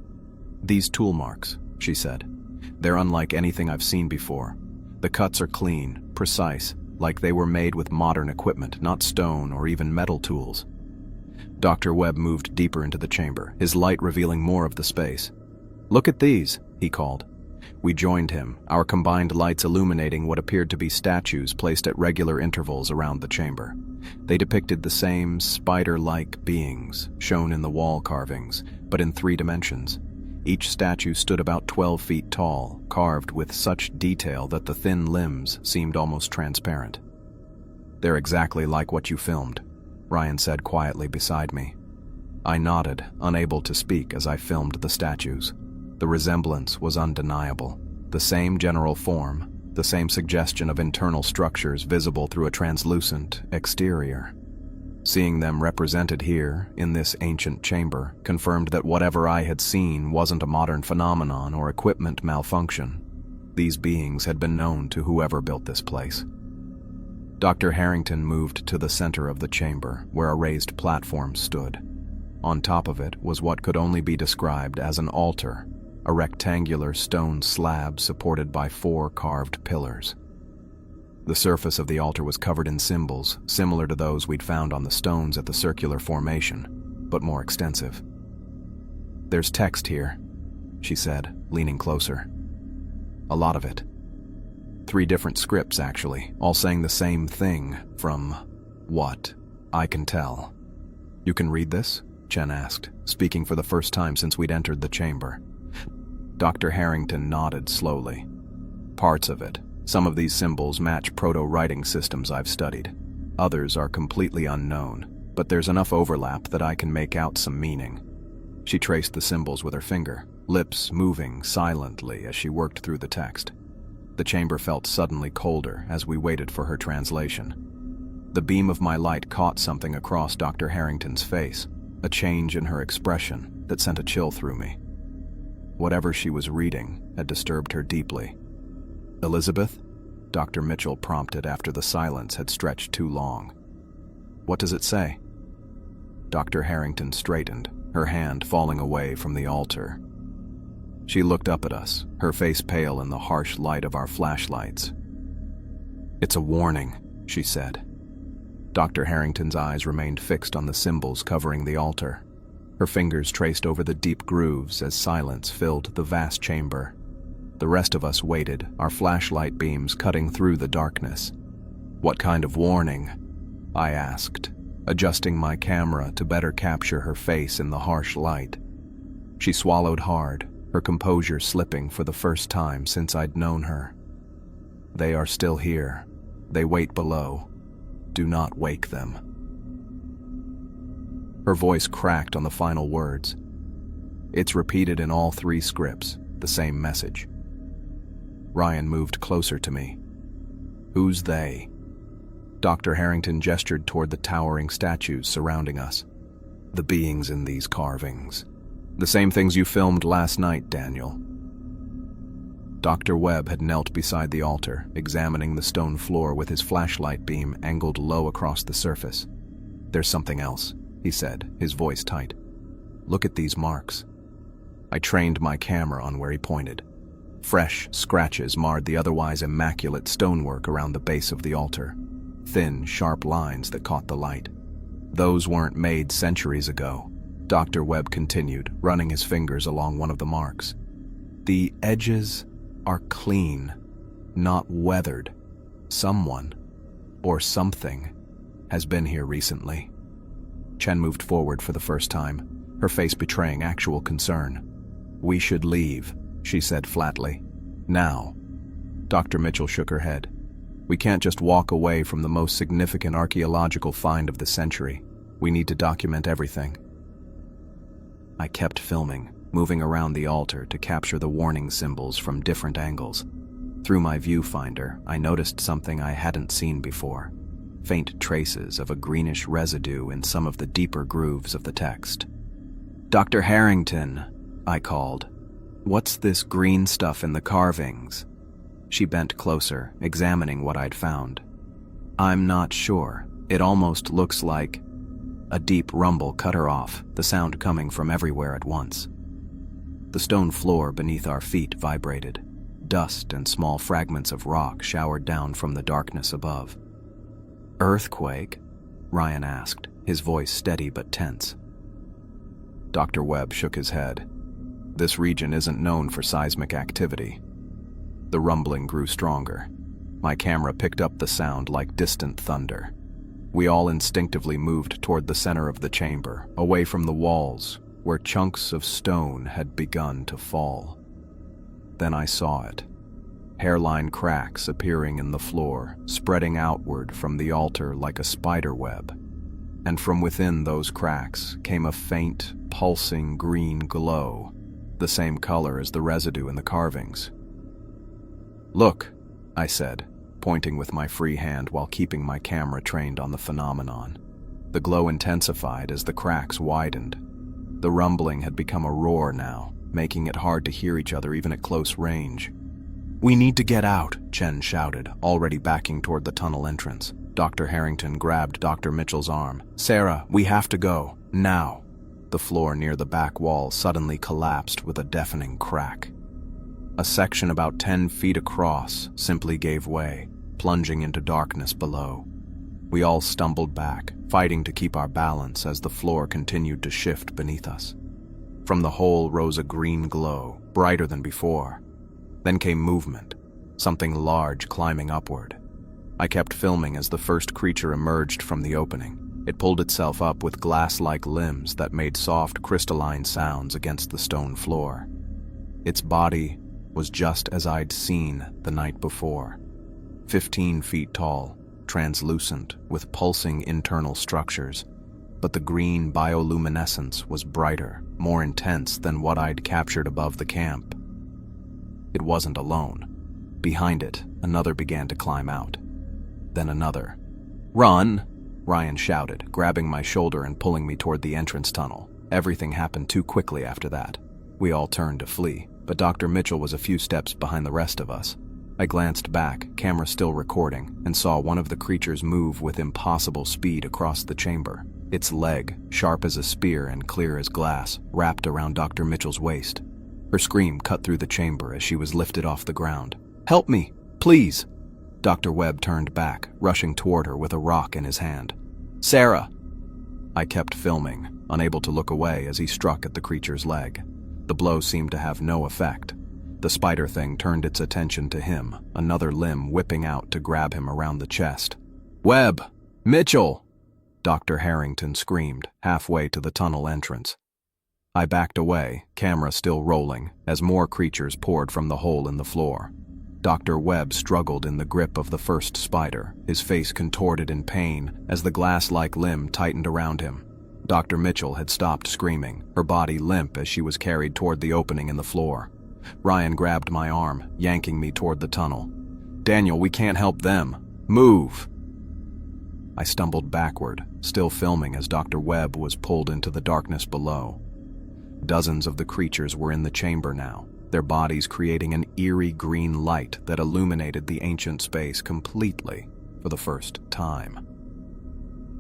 "These tool marks," she said. "They're unlike anything I've seen before. The cuts are clean, precise, like they were made with modern equipment, not stone or even metal tools." Dr. Webb moved deeper into the chamber, his light revealing more of the space. "Look at these," he called. We joined him, our combined lights illuminating what appeared to be statues placed at regular intervals around the chamber. They depicted the same spider-like beings shown in the wall carvings, but in 3 dimensions. Each statue stood about 12 feet tall, carved with such detail that the thin limbs seemed almost transparent. "They're exactly like what you filmed," Ryan said quietly beside me. I nodded, unable to speak as I filmed the statues. The resemblance was undeniable. The same general form, the same suggestion of internal structures visible through a translucent exterior. Seeing them represented here, in this ancient chamber, confirmed that whatever I had seen wasn't a modern phenomenon or equipment malfunction. These beings had been known to whoever built this place. Dr. Harrington moved to the center of the chamber, where a raised platform stood. On top of it was what could only be described as an altar, a rectangular stone slab supported by 4 carved pillars. The surface of the altar was covered in symbols, similar to those we'd found on the stones at the circular formation, but more extensive. "There's text here," she said, leaning closer. "A lot of it. 3 different scripts, actually, all saying the same thing, from what I can tell." "You can read this?" Chen asked, speaking for the first time since we'd entered the chamber. Dr. Harrington nodded slowly. "Parts of it. Some of these symbols match proto-writing systems I've studied. Others are completely unknown, but there's enough overlap that I can make out some meaning." She traced the symbols with her finger, lips moving silently as she worked through the text. The chamber felt suddenly colder as we waited for her translation. The beam of my light caught something across Dr. Harrington's face, a change in her expression that sent a chill through me. Whatever she was reading had disturbed her deeply. "Elizabeth?" Dr. Mitchell prompted after the silence had stretched too long. "What does it say?" Dr. Harrington straightened, her hand falling away from the altar. She looked up at us, her face pale in the harsh light of our flashlights. "It's a warning," she said. Dr. Harrington's eyes remained fixed on the symbols covering the altar. Her fingers traced over the deep grooves as silence filled the vast chamber. The rest of us waited, our flashlight beams cutting through the darkness. "What kind of warning?" I asked, adjusting my camera to better capture her face in the harsh light. She swallowed hard, her composure slipping for the first time since I'd known her. "They are still here. They wait below. Do not wake them." Her voice cracked on the final words. It's repeated in all 3 scripts, the same message. Ryan moved closer to me. "Who's they?" Dr. Harrington gestured toward the towering statues surrounding us. "The beings in these carvings. The same things you filmed last night, Daniel." Dr. Webb had knelt beside the altar, examining the stone floor with his flashlight beam angled low across the surface. "There's something else," he said, his voice tight. "Look at these marks." I trained my camera on where he pointed. Fresh scratches marred the otherwise immaculate stonework around the base of the altar. Thin, sharp lines that caught the light. "Those weren't made centuries ago," Dr. Webb continued, running his fingers along one of the marks. "The edges are clean, not weathered. Someone, or something, has been here recently." Chen moved forward for the first time, her face betraying actual concern. "We should leave," she said flatly. "Now." Dr. Mitchell shook her head. "We can't just walk away from the most significant archaeological find of the century. We need to document everything." I kept filming, moving around the altar to capture the warning symbols from different angles. Through my viewfinder, I noticed something I hadn't seen before. Faint traces of a greenish residue in some of the deeper grooves of the text. "Dr. Harrington," I called. "What's this green stuff in the carvings?" She bent closer, examining what I'd found. "I'm not sure. It almost looks like..." A deep rumble cut her off, the sound coming from everywhere at once. The stone floor beneath our feet vibrated. Dust and small fragments of rock showered down from the darkness above. "Earthquake?" Ryan asked, his voice steady but tense. Dr. Webb shook his head. "This region isn't known for seismic activity." The rumbling grew stronger. My camera picked up the sound like distant thunder. We all instinctively moved toward the center of the chamber, away from the walls, where chunks of stone had begun to fall. Then I saw it. Hairline cracks appearing in the floor, spreading outward from the altar like a spider web. And from within those cracks came a faint, pulsing green glow, the same color as the residue in the carvings. "Look," I said, pointing with my free hand while keeping my camera trained on the phenomenon. The glow intensified as the cracks widened. The rumbling had become a roar now, making it hard to hear each other even at close range. "We need to get out," Chen shouted, already backing toward the tunnel entrance. Dr. Harrington grabbed Dr. Mitchell's arm. "Sarah, we have to go, now." The floor near the back wall suddenly collapsed with a deafening crack. A section about 10 feet across simply gave way, plunging into darkness below. We all stumbled back, fighting to keep our balance as the floor continued to shift beneath us. From the hole rose a green glow, brighter than before. Then came movement, something large climbing upward. I kept filming as the first creature emerged from the opening. It pulled itself up with glass-like limbs that made soft, crystalline sounds against the stone floor. Its body was just as I'd seen the night before. 15 feet tall, translucent, with pulsing internal structures, but the green bioluminescence was brighter, more intense than what I'd captured above the camp. It wasn't alone. Behind it, another began to climb out. Then another. "Run!" Ryan shouted, grabbing my shoulder and pulling me toward the entrance tunnel. Everything happened too quickly after that. We all turned to flee, but Dr. Mitchell was a few steps behind the rest of us. I glanced back, camera still recording, and saw one of the creatures move with impossible speed across the chamber. Its leg, sharp as a spear and clear as glass, wrapped around Dr. Mitchell's waist. Her scream cut through the chamber as she was lifted off the ground. "Help me, please!" Dr. Webb turned back, rushing toward her with a rock in his hand. "Sarah!" I kept filming, unable to look away as he struck at the creature's leg. The blow seemed to have no effect. The spider thing turned its attention to him, another limb whipping out to grab him around the chest. "Webb! Mitchell!" Dr. Harrington screamed, halfway to the tunnel entrance. I backed away, camera still rolling, as more creatures poured from the hole in the floor. Dr. Webb struggled in the grip of the first spider, his face contorted in pain as the glass-like limb tightened around him. Dr. Mitchell had stopped screaming, her body limp as she was carried toward the opening in the floor. Ryan grabbed my arm, yanking me toward the tunnel. "Daniel, we can't help them. Move!" I stumbled backward, still filming as Dr. Webb was pulled into the darkness below. Dozens of the creatures were in the chamber now, their bodies creating an eerie green light that illuminated the ancient space completely for the first time.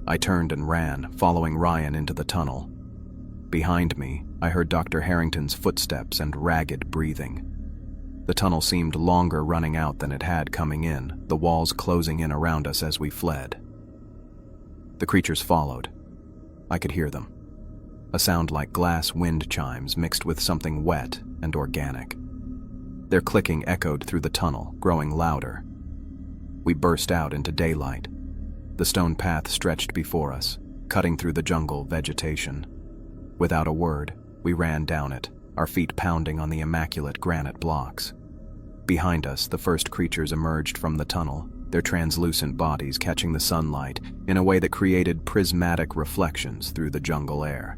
I turned and ran, following Ryan into the tunnel. Behind me, I heard Dr. Harrington's footsteps and ragged breathing. The tunnel seemed longer running out than it had coming in, the walls closing in around us as we fled. The creatures followed. I could hear them. A sound like glass wind chimes mixed with something wet and organic. Their clicking echoed through the tunnel, growing louder. We burst out into daylight. The stone path stretched before us, cutting through the jungle vegetation. Without a word, we ran down it, our feet pounding on the immaculate granite blocks. Behind us, the first creatures emerged from the tunnel, their translucent bodies catching the sunlight in a way that created prismatic reflections through the jungle air.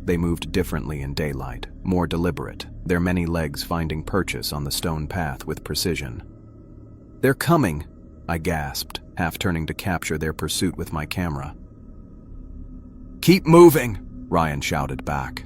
They moved differently in daylight, more deliberate, their many legs finding purchase on the stone path with precision. "They're coming!" I gasped, half turning to capture their pursuit with my camera. "Keep moving!" Ryan shouted back.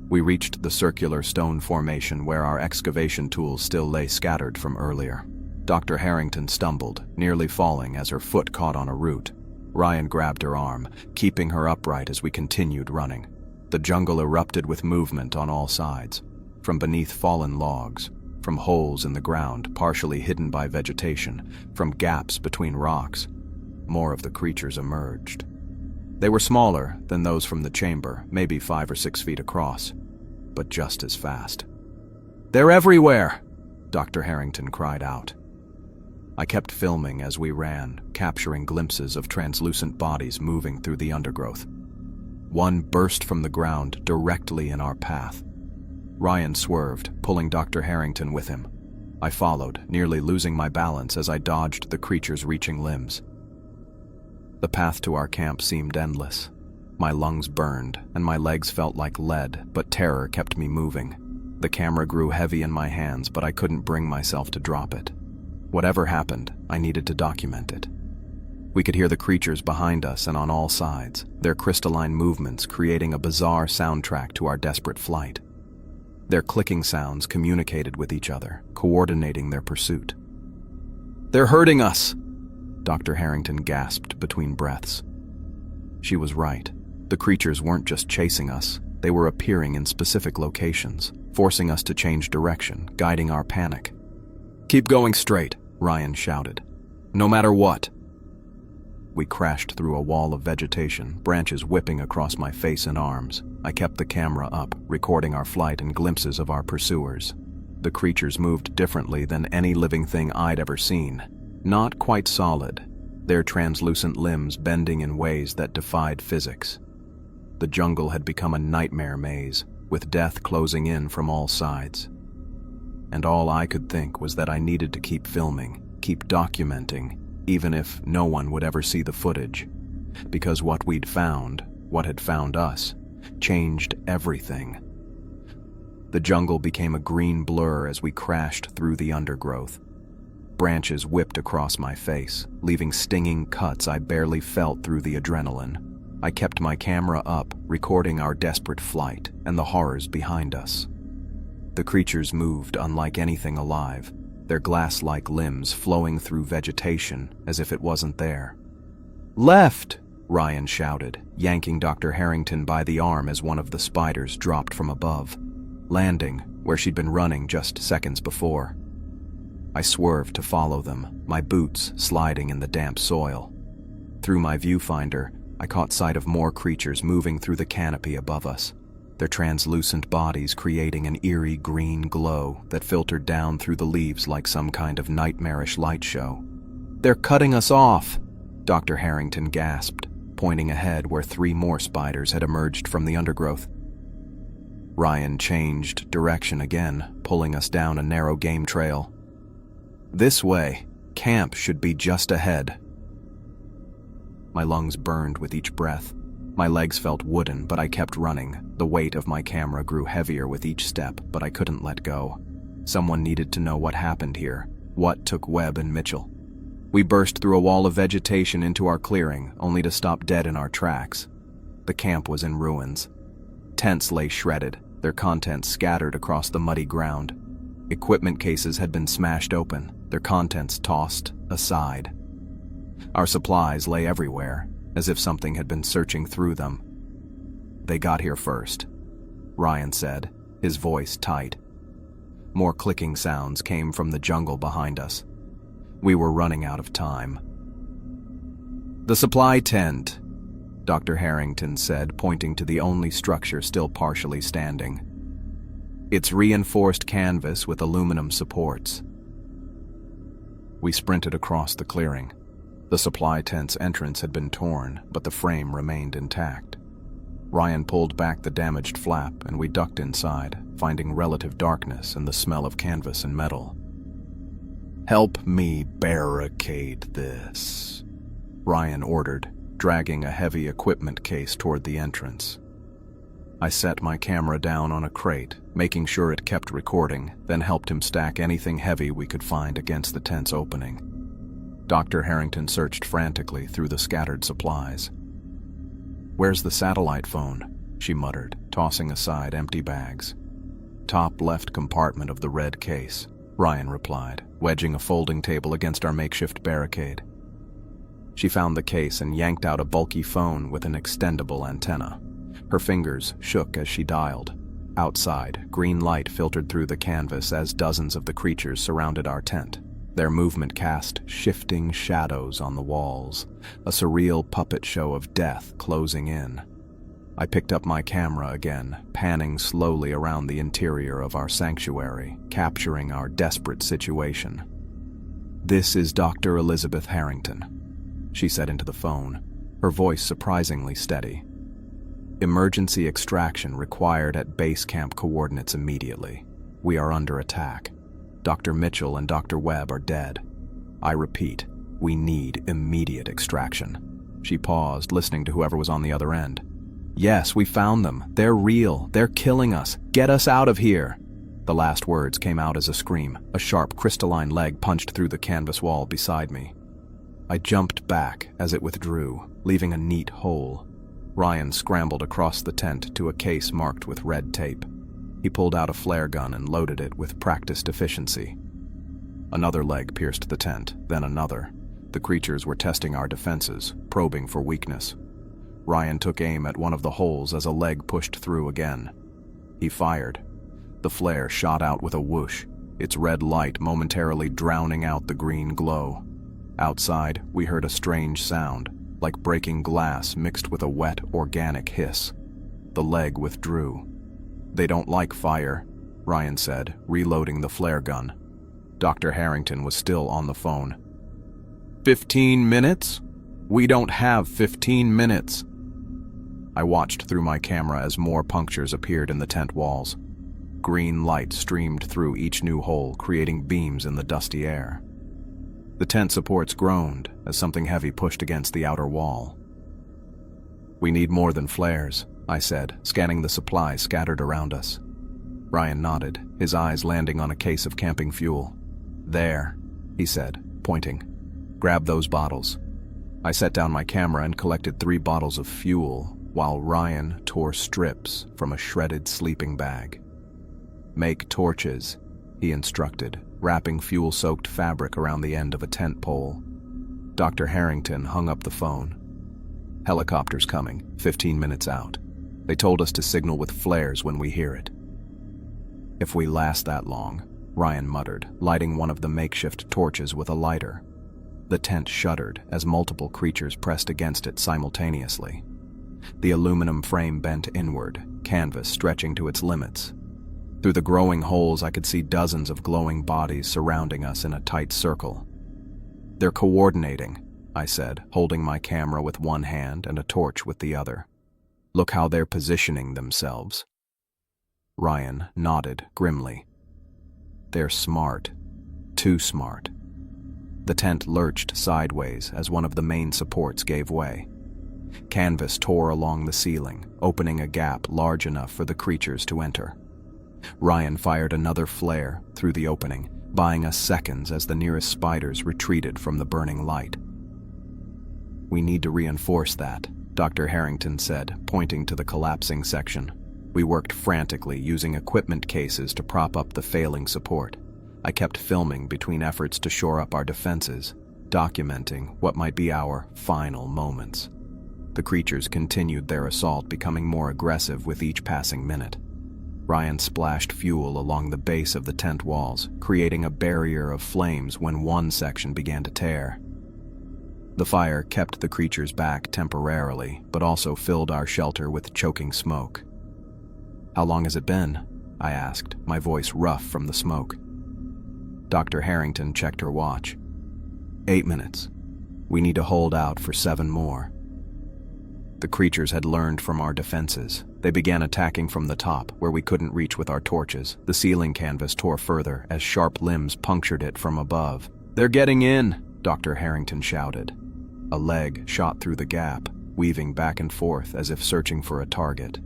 We reached the circular stone formation where our excavation tools still lay scattered from earlier. Dr. Harrington stumbled, nearly falling as her foot caught on a root. Ryan grabbed her arm, keeping her upright as we continued running. The jungle erupted with movement on all sides, from beneath fallen logs, from holes in the ground partially hidden by vegetation, from gaps between rocks. More of the creatures emerged. They were smaller than those from the chamber, maybe 5 or 6 feet across, but just as fast. "They're everywhere!" Dr. Harrington cried out. I kept filming as we ran, capturing glimpses of translucent bodies moving through the undergrowth. One burst from the ground directly in our path. Ryan swerved, pulling Dr. Harrington with him. I followed, nearly losing my balance as I dodged the creature's reaching limbs. The path to our camp seemed endless. My lungs burned, and my legs felt like lead, but terror kept me moving. The camera grew heavy in my hands, but I couldn't bring myself to drop it. Whatever happened, I needed to document it. We could hear the creatures behind us and on all sides, their crystalline movements creating a bizarre soundtrack to our desperate flight. Their clicking sounds communicated with each other, coordinating their pursuit. "They're hurting us!" Dr. Harrington gasped between breaths. She was right. The creatures weren't just chasing us, they were appearing in specific locations, forcing us to change direction, guiding our panic. "Keep going straight," Ryan shouted. "No matter what." We crashed through a wall of vegetation, branches whipping across my face and arms. I kept the camera up, recording our flight and glimpses of our pursuers. The creatures moved differently than any living thing I'd ever seen. Not quite solid, their translucent limbs bending in ways that defied physics. The jungle had become a nightmare maze, with death closing in from all sides. And all I could think was that I needed to keep filming, keep documenting, even if no one would ever see the footage. Because what we'd found, what had found us, changed everything. The jungle became a green blur as we crashed through the undergrowth. Branches whipped across my face, leaving stinging cuts I barely felt through the adrenaline. I kept my camera up, recording our desperate flight and the horrors behind us. The creatures moved unlike anything alive, their glass-like limbs flowing through vegetation as if it wasn't there. "Left!" Ryan shouted, yanking Dr. Harrington by the arm as one of the spiders dropped from above, landing where she'd been running just seconds before. I swerved to follow them, my boots sliding in the damp soil. Through my viewfinder, I caught sight of more creatures moving through the canopy above us, their translucent bodies creating an eerie green glow that filtered down through the leaves like some kind of nightmarish light show. "They're cutting us off," Dr. Harrington gasped, pointing ahead where 3 more spiders had emerged from the undergrowth. Ryan changed direction again, pulling us down a narrow game trail. "This way. Camp should be just ahead." My lungs burned with each breath. My legs felt wooden, but I kept running. The weight of my camera grew heavier with each step, but I couldn't let go. Someone needed to know what happened here, what took Webb and Mitchell. We burst through a wall of vegetation into our clearing, only to stop dead in our tracks. The camp was in ruins. Tents lay shredded, their contents scattered across the muddy ground. Equipment cases had been smashed open, their contents tossed aside. Our supplies lay everywhere, as if something had been searching through them. "They got here first," Ryan said, his voice tight. More clicking sounds came from the jungle behind us. We were running out of time. "The supply tent," Dr. Harrington said, pointing to the only structure still partially standing. "It's reinforced canvas with aluminum supports." We sprinted across the clearing. The supply tent's entrance had been torn, but the frame remained intact. Ryan pulled back the damaged flap, and we ducked inside, finding relative darkness and the smell of canvas and metal. "Help me barricade this," Ryan ordered, dragging a heavy equipment case toward the entrance. I set my camera down on a crate, making sure it kept recording, then helped him stack anything heavy we could find against the tent's opening. Dr. Harrington searched frantically through the scattered supplies. "Where's the satellite phone?" she muttered, tossing aside empty bags. "Top left compartment of the red case," Ryan replied, wedging a folding table against our makeshift barricade. She found the case and yanked out a bulky phone with an extendable antenna. Her fingers shook as she dialed. Outside, green light filtered through the canvas as dozens of the creatures surrounded our tent. Their movement cast shifting shadows on the walls, a surreal puppet show of death closing in. I picked up my camera again, panning slowly around the interior of our sanctuary, capturing our desperate situation. "This is Dr. Elizabeth Harrington," she said into the phone, her voice surprisingly steady. "Emergency extraction required at base camp coordinates immediately. We are under attack. Dr. Mitchell and Dr. Webb are dead. I repeat, we need immediate extraction." She paused, listening to whoever was on the other end. "Yes, we found them. They're real. They're killing us. Get us out of here." The last words came out as a scream. A sharp, crystalline leg punched through the canvas wall beside me. I jumped back as it withdrew, leaving a neat hole. Ryan scrambled across the tent to a case marked with red tape. He pulled out a flare gun and loaded it with practiced efficiency. Another leg pierced the tent, then another. The creatures were testing our defenses, probing for weakness. Ryan took aim at one of the holes as a leg pushed through again. He fired. The flare shot out with a whoosh, its red light momentarily drowning out the green glow. Outside, we heard a strange sound, like breaking glass mixed with a wet, organic hiss. The leg withdrew. "They don't like fire," Ryan said, reloading the flare gun. Dr. Harrington was still on the phone. 15 minutes? We don't have 15 minutes. I watched through my camera as more punctures appeared in the tent walls. Green light streamed through each new hole, creating beams in the dusty air. The tent supports groaned as something heavy pushed against the outer wall. "We need more than flares," I said, scanning the supplies scattered around us. Ryan nodded, his eyes landing on a case of camping fuel. "There," he said, pointing. "Grab those bottles." I set down my camera and collected 3 bottles of fuel, while Ryan tore strips from a shredded sleeping bag. "Make torches," he instructed, wrapping fuel-soaked fabric around the end of a tent pole. Dr. Harrington hung up the phone. "Helicopter's coming, 15 minutes out. They told us to signal with flares when we hear it." "If we last that long," Ryan muttered, lighting one of the makeshift torches with a lighter. The tent shuddered as multiple creatures pressed against it simultaneously. The aluminum frame bent inward, canvas stretching to its limits. Through the growing holes, I could see dozens of glowing bodies surrounding us in a tight circle. "They're coordinating," I said, holding my camera with one hand and a torch with the other. "Look how they're positioning themselves." Ryan nodded grimly. "They're smart. Too smart." The tent lurched sideways as one of the main supports gave way. Canvas tore along the ceiling, opening a gap large enough for the creatures to enter. Ryan fired another flare through the opening, buying us seconds as the nearest spiders retreated from the burning light. "We need to reinforce that," Dr. Harrington said, pointing to the collapsing section. We worked frantically, using equipment cases to prop up the failing support. I kept filming between efforts to shore up our defenses, documenting what might be our final moments. The creatures continued their assault, becoming more aggressive with each passing minute. Ryan splashed fuel along the base of the tent walls, creating a barrier of flames when one section began to tear. The fire kept the creatures back temporarily, but also filled our shelter with choking smoke. "How long has it been?" I asked, my voice rough from the smoke. Dr. Harrington checked her watch. 8 minutes. We need to hold out for 7 more. The creatures had learned from our defenses. They began attacking from the top, where we couldn't reach with our torches. The ceiling canvas tore further as sharp limbs punctured it from above. "They're getting in!" Dr. Harrington shouted. A leg shot through the gap, weaving back and forth as if searching for a target.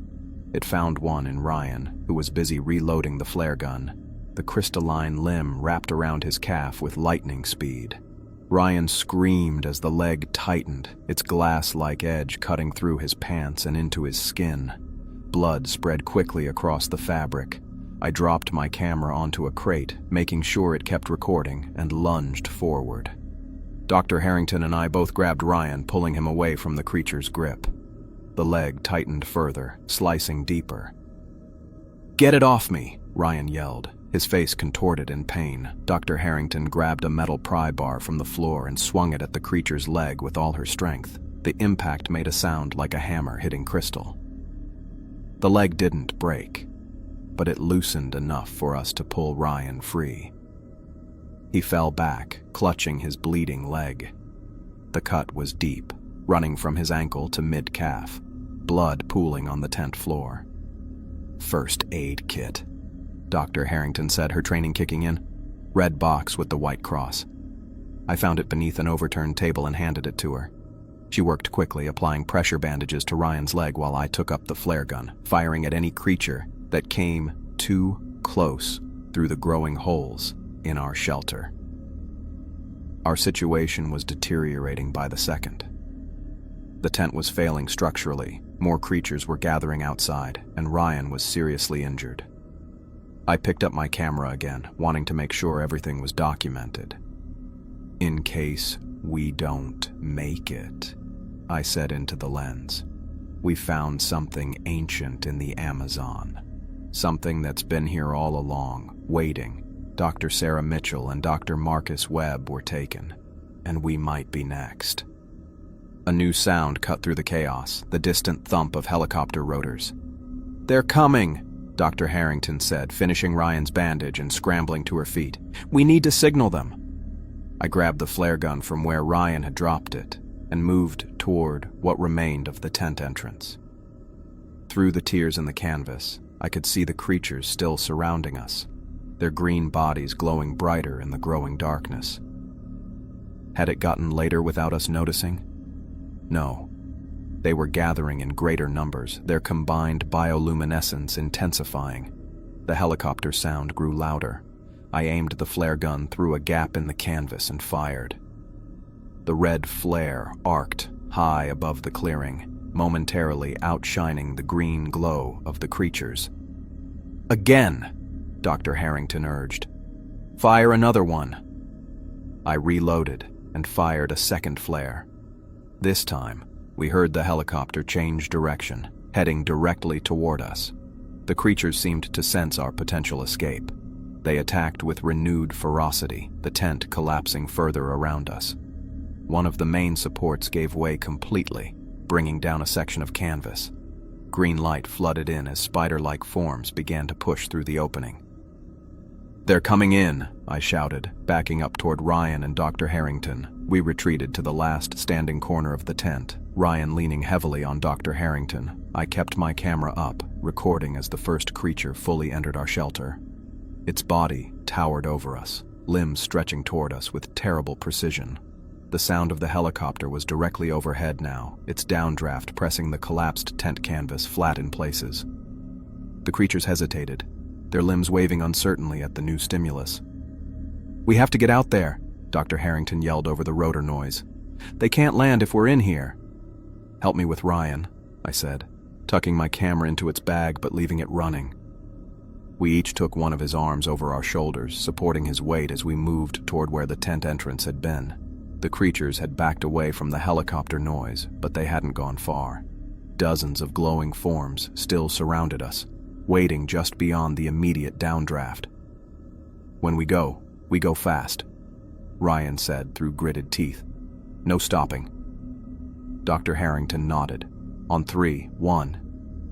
It found one in Ryan, who was busy reloading the flare gun. The crystalline limb wrapped around his calf with lightning speed. Ryan screamed as the leg tightened, its glass-like edge cutting through his pants and into his skin. Blood spread quickly across the fabric. I dropped my camera onto a crate, making sure it kept recording, and lunged forward. Dr. Harrington and I both grabbed Ryan, pulling him away from the creature's grip. The leg tightened further, slicing deeper. "Get it off me!" Ryan yelled, his face contorted in pain. Dr. Harrington grabbed a metal pry bar from the floor and swung it at the creature's leg with all her strength. The impact made a sound like a hammer hitting crystal. The leg didn't break, but it loosened enough for us to pull Ryan free. He fell back, clutching his bleeding leg. The cut was deep, running from his ankle to mid-calf, blood pooling on the tent floor. "First aid kit," Dr. Harrington said, her training kicking in. "Red box with the white cross." I found it beneath an overturned table and handed it to her. She worked quickly, applying pressure bandages to Ryan's leg while I took up the flare gun, firing at any creature that came too close through the growing holes in our shelter. Our situation was deteriorating by the second. The tent was failing structurally, more creatures were gathering outside, and Ryan was seriously injured. I picked up my camera again, wanting to make sure everything was documented. "In case we don't make it," I said into the lens. "We found something ancient in the Amazon. Something that's been here all along, waiting. Dr. Sarah Mitchell and Dr. Marcus Webb were taken, and we might be next." A new sound cut through the chaos, the distant thump of helicopter rotors. "They're coming," Dr. Harrington said, finishing Ryan's bandage and scrambling to her feet. "We need to signal them." I grabbed the flare gun from where Ryan had dropped it and moved toward what remained of the tent entrance. Through the tears in the canvas, I could see the creatures still surrounding us, their green bodies glowing brighter in the growing darkness. Had it gotten later without us noticing? No. They were gathering in greater numbers, their combined bioluminescence intensifying. The helicopter sound grew louder. I aimed the flare gun through a gap in the canvas and fired. The red flare arced high above the clearing, momentarily outshining the green glow of the creatures. "Again!" Dr. Harrington urged. "Fire another one." I reloaded and fired a second flare. This time, we heard the helicopter change direction, heading directly toward us. The creatures seemed to sense our potential escape. They attacked with renewed ferocity, the tent collapsing further around us. One of the main supports gave way completely, bringing down a section of canvas. Green light flooded in as spider-like forms began to push through the opening. "They're coming in," I shouted, backing up toward Ryan and Dr. Harrington. We retreated to the last standing corner of the tent, Ryan leaning heavily on Dr. Harrington. I kept my camera up, recording as the first creature fully entered our shelter. Its body towered over us, limbs stretching toward us with terrible precision. The sound of the helicopter was directly overhead now, its downdraft pressing the collapsed tent canvas flat in places. The creatures hesitated, their limbs waving uncertainly at the new stimulus. "We have to get out there," Dr. Harrington yelled over the rotor noise. "They can't land if we're in here." "Help me with Ryan," I said, tucking my camera into its bag but leaving it running. We each took one of his arms over our shoulders, supporting his weight as we moved toward where the tent entrance had been. The creatures had backed away from the helicopter noise, but they hadn't gone far. Dozens of glowing forms still surrounded us, waiting just beyond the immediate downdraft. "When we go fast," Ryan said through gritted teeth. "No stopping." Dr. Harrington nodded. "On 3, 1,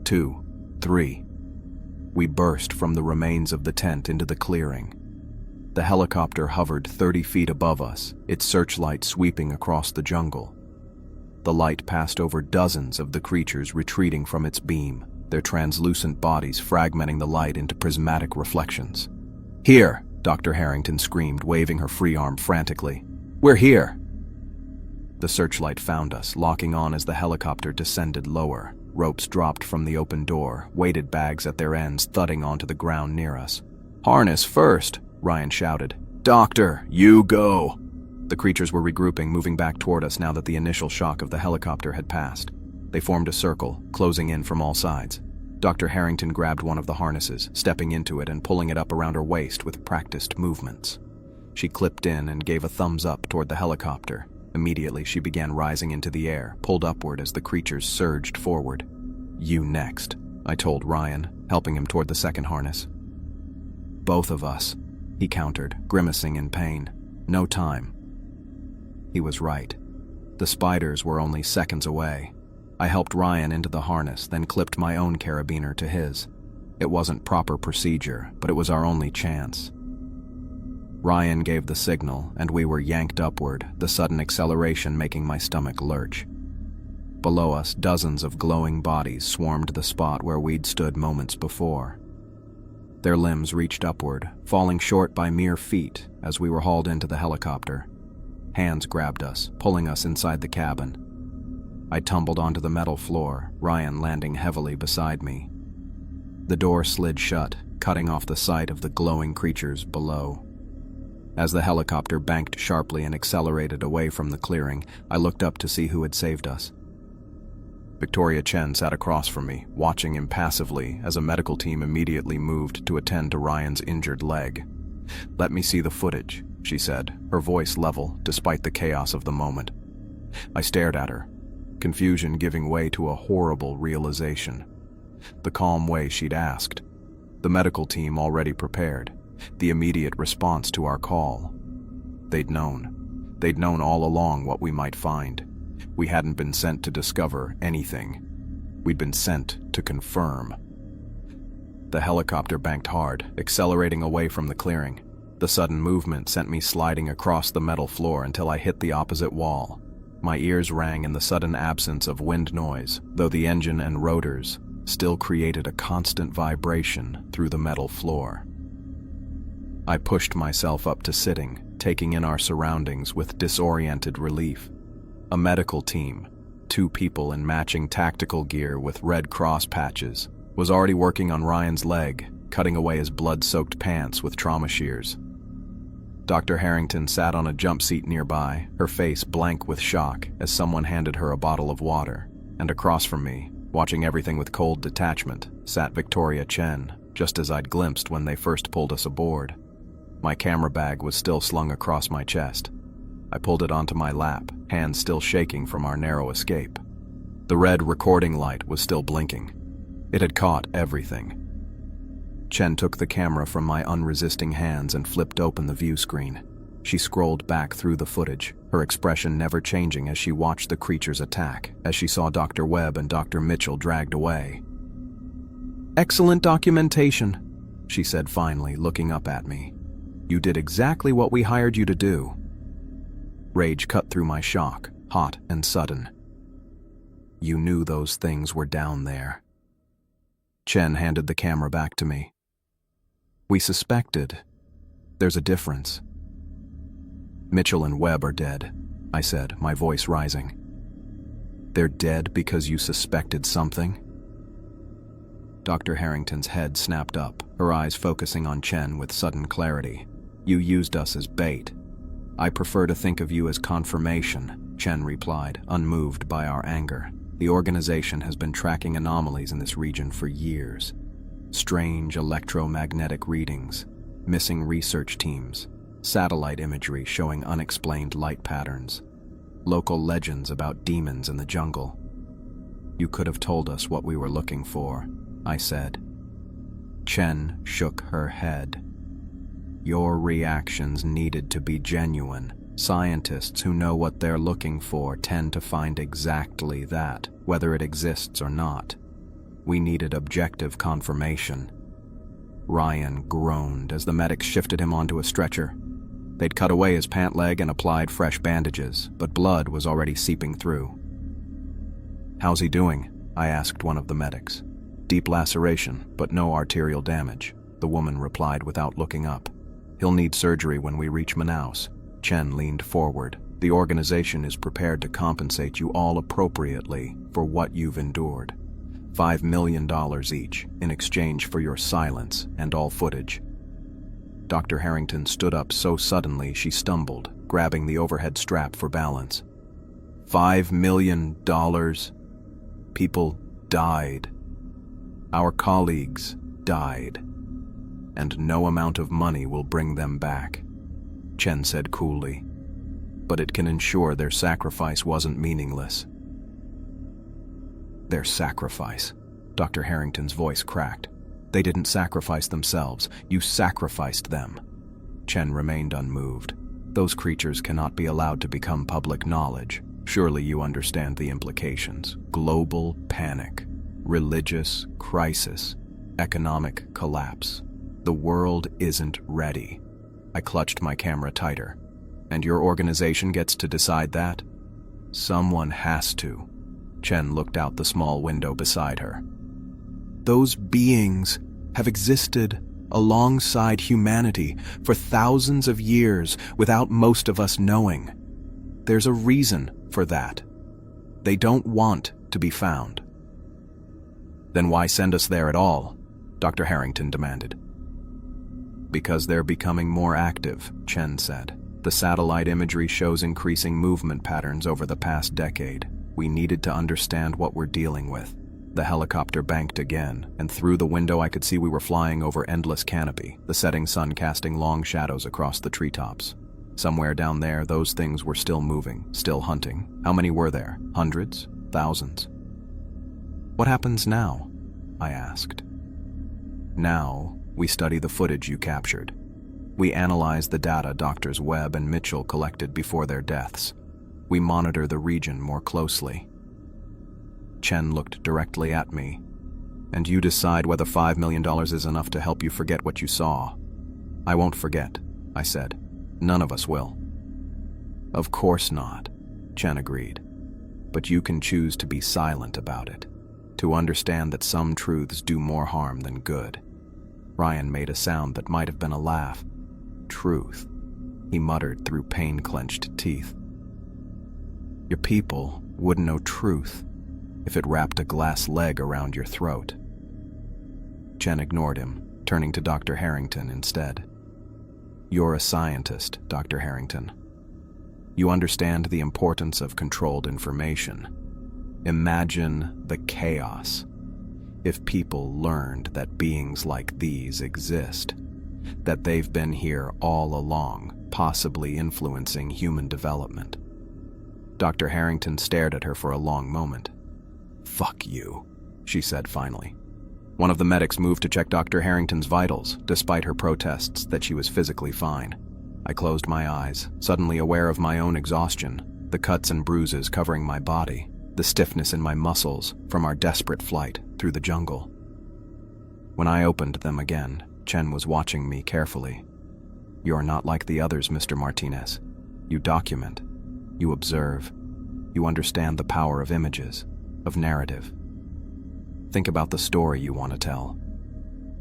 2, 3. We burst from the remains of the tent into the clearing. The helicopter hovered 30 feet above us, its searchlight sweeping across the jungle. The light passed over dozens of the creatures retreating from its beam, their translucent bodies fragmenting the light into prismatic reflections. "Here!" Dr. Harrington screamed, waving her free arm frantically. "We're here!" The searchlight found us, locking on as the helicopter descended lower. Ropes dropped from the open door, weighted bags at their ends thudding onto the ground near us. "Harness first!" Ryan shouted. "Doctor, you go!" The creatures were regrouping, moving back toward us now that the initial shock of the helicopter had passed. They formed a circle, closing in from all sides. Dr. Harrington grabbed one of the harnesses, stepping into it and pulling it up around her waist with practiced movements. She clipped in and gave a thumbs up toward the helicopter. Immediately, she began rising into the air, pulled upward as the creatures surged forward. "You next," I told Ryan, helping him toward the second harness. "Both of us," he countered, grimacing in pain. "No time." He was right. The spiders were only seconds away. I helped Ryan into the harness, then clipped my own carabiner to his. It wasn't proper procedure, but it was our only chance. Ryan gave the signal, and we were yanked upward, the sudden acceleration making my stomach lurch. Below us, dozens of glowing bodies swarmed the spot where we'd stood moments before. Their limbs reached upward, falling short by mere feet as we were hauled into the helicopter. Hands grabbed us, pulling us inside the cabin. I tumbled onto the metal floor, Ryan landing heavily beside me. The door slid shut, cutting off the sight of the glowing creatures below. As the helicopter banked sharply and accelerated away from the clearing, I looked up to see who had saved us. Victoria Chen sat across from me, watching impassively as a medical team immediately moved to attend to Ryan's injured leg. "Let me see the footage," she said, her voice level despite the chaos of the moment. I stared at her, confusion giving way to a horrible realization. The calm way she'd asked. The medical team already prepared. The immediate response to our call. They'd known. They'd known all along what we might find. We hadn't been sent to discover anything. We'd been sent to confirm. The helicopter banked hard, accelerating away from the clearing. The sudden movement sent me sliding across the metal floor until I hit the opposite wall. My ears rang in the sudden absence of wind noise, though the engine and rotors still created a constant vibration through the metal floor. I pushed myself up to sitting, taking in our surroundings with disoriented relief. A medical team, 2 people in matching tactical gear with Red Cross patches, was already working on Ryan's leg, cutting away his blood-soaked pants with trauma shears. Dr. Harrington sat on a jump seat nearby, her face blank with shock as someone handed her a bottle of water, and across from me, watching everything with cold detachment, sat Victoria Chen, just as I'd glimpsed when they first pulled us aboard. My camera bag was still slung across my chest. I pulled it onto my lap, hands still shaking from our narrow escape. The red recording light was still blinking. It had caught everything. Chen took the camera from my unresisting hands and flipped open the view screen. She scrolled back through the footage, her expression never changing as she watched the creatures attack, as she saw Dr. Webb and Dr. Mitchell dragged away. "Excellent documentation," she said finally, looking up at me. "You did exactly what we hired you to do." Rage cut through my shock, hot and sudden. "You knew those things were down there." Chen handed the camera back to me. "We suspected. There's a difference." "Mitchell and Webb are dead," I said, my voice rising. "They're dead because you suspected something?" Dr. Harrington's head snapped up, her eyes focusing on Chen with sudden clarity. "You used us as bait." "I prefer to think of you as confirmation," Chen replied, unmoved by our anger. "The organization has been tracking anomalies in this region for years. Strange electromagnetic readings, missing research teams, satellite imagery showing unexplained light patterns, local legends about demons in the jungle. You could have told us what we were looking for," I said. Chen shook her head. "Your reactions needed to be genuine. Scientists who know what they're looking for tend to find exactly that, whether it exists or not. We needed objective confirmation." Ryan groaned as the medics shifted him onto a stretcher. They'd cut away his pant leg and applied fresh bandages, but blood was already seeping through. "How's he doing?" I asked one of the medics. "Deep laceration, but no arterial damage," the woman replied without looking up. "He'll need surgery when we reach Manaus." Chen leaned forward. "The organization is prepared to compensate you all appropriately for what you've endured. $5 million each, in exchange for your silence and all footage." Dr. Harrington stood up so suddenly she stumbled, grabbing the overhead strap for balance. $5 million? People died. Our colleagues died. And no amount of money will bring them back, Chen said coolly. But it can ensure their sacrifice wasn't meaningless. Their sacrifice. Dr. Harrington's voice cracked. "They didn't sacrifice themselves. You sacrificed them." Chen remained unmoved. "Those creatures cannot be allowed to become public knowledge. Surely you understand the implications. Global panic, religious crisis, economic collapse. The world isn't ready." I clutched my camera tighter. "And your organization gets to decide that?" "Someone has to." Chen looked out the small window beside her. "Those beings have existed alongside humanity for thousands of years without most of us knowing. There's a reason for that. They don't want to be found." "Then why send us there at all?" Dr. Harrington demanded. "Because they're becoming more active," Chen said. "The satellite imagery shows increasing movement patterns over the past decade. We needed to understand what we're dealing with." The helicopter banked again, and through the window I could see we were flying over endless canopy, the setting sun casting long shadows across the treetops. Somewhere down there, those things were still moving, still hunting. How many were there? Hundreds? Thousands? "What happens now?" I asked. "Now, we study the footage you captured. We analyze the data Drs. Webb and Mitchell collected before their deaths. We monitor the region more closely." Chen looked directly at me. "And you decide whether $5 million is enough to help you forget what you saw." "I won't forget," I said. "None of us will." "Of course not," Chen agreed. "But you can choose to be silent about it, to understand that some truths do more harm than good." Ryan made a sound that might have been a laugh. "Truth," he muttered through pain-clenched teeth. "Your people wouldn't know truth if it wrapped a glass leg around your throat." Chen ignored him, turning to Dr. Harrington instead. "You're a scientist, Dr. Harrington. You understand the importance of controlled information. Imagine the chaos if people learned that beings like these exist, that they've been here all along, possibly influencing human development." Dr. Harrington stared at her for a long moment. "Fuck you," she said finally. One of the medics moved to check Dr. Harrington's vitals, despite her protests that she was physically fine. I closed my eyes, suddenly aware of my own exhaustion, the cuts and bruises covering my body, the stiffness in my muscles from our desperate flight through the jungle. When I opened them again, Chen was watching me carefully. "You're not like the others, Mr. Martinez. You document. You observe. You understand the power of images, of narrative. Think about the story you want to tell.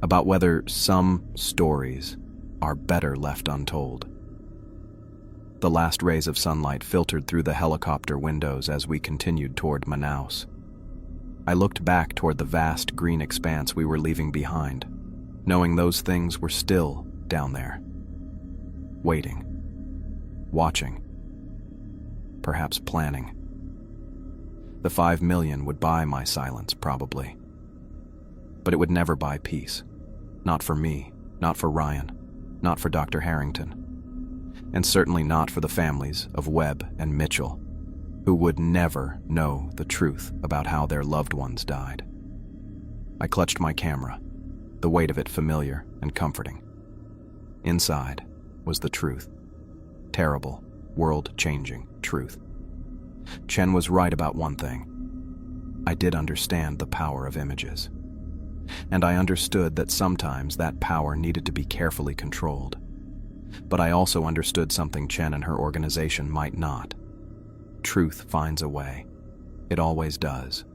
About whether some stories are better left untold." The last rays of sunlight filtered through the helicopter windows as we continued toward Manaus. I looked back toward the vast green expanse we were leaving behind, knowing those things were still down there. Waiting. Watching. Perhaps planning. The 5 million would buy my silence, probably. But it would never buy peace. Not for me, not for Ryan, not for Dr. Harrington. And certainly not for the families of Webb and Mitchell, who would never know the truth about how their loved ones died. I clutched my camera, the weight of it familiar and comforting. Inside was the truth. Terrible, world-changing truth. Chen was right about one thing. I did understand the power of images. And I understood that sometimes that power needed to be carefully controlled. But I also understood something Chen and her organization might not. Truth finds a way. It always does.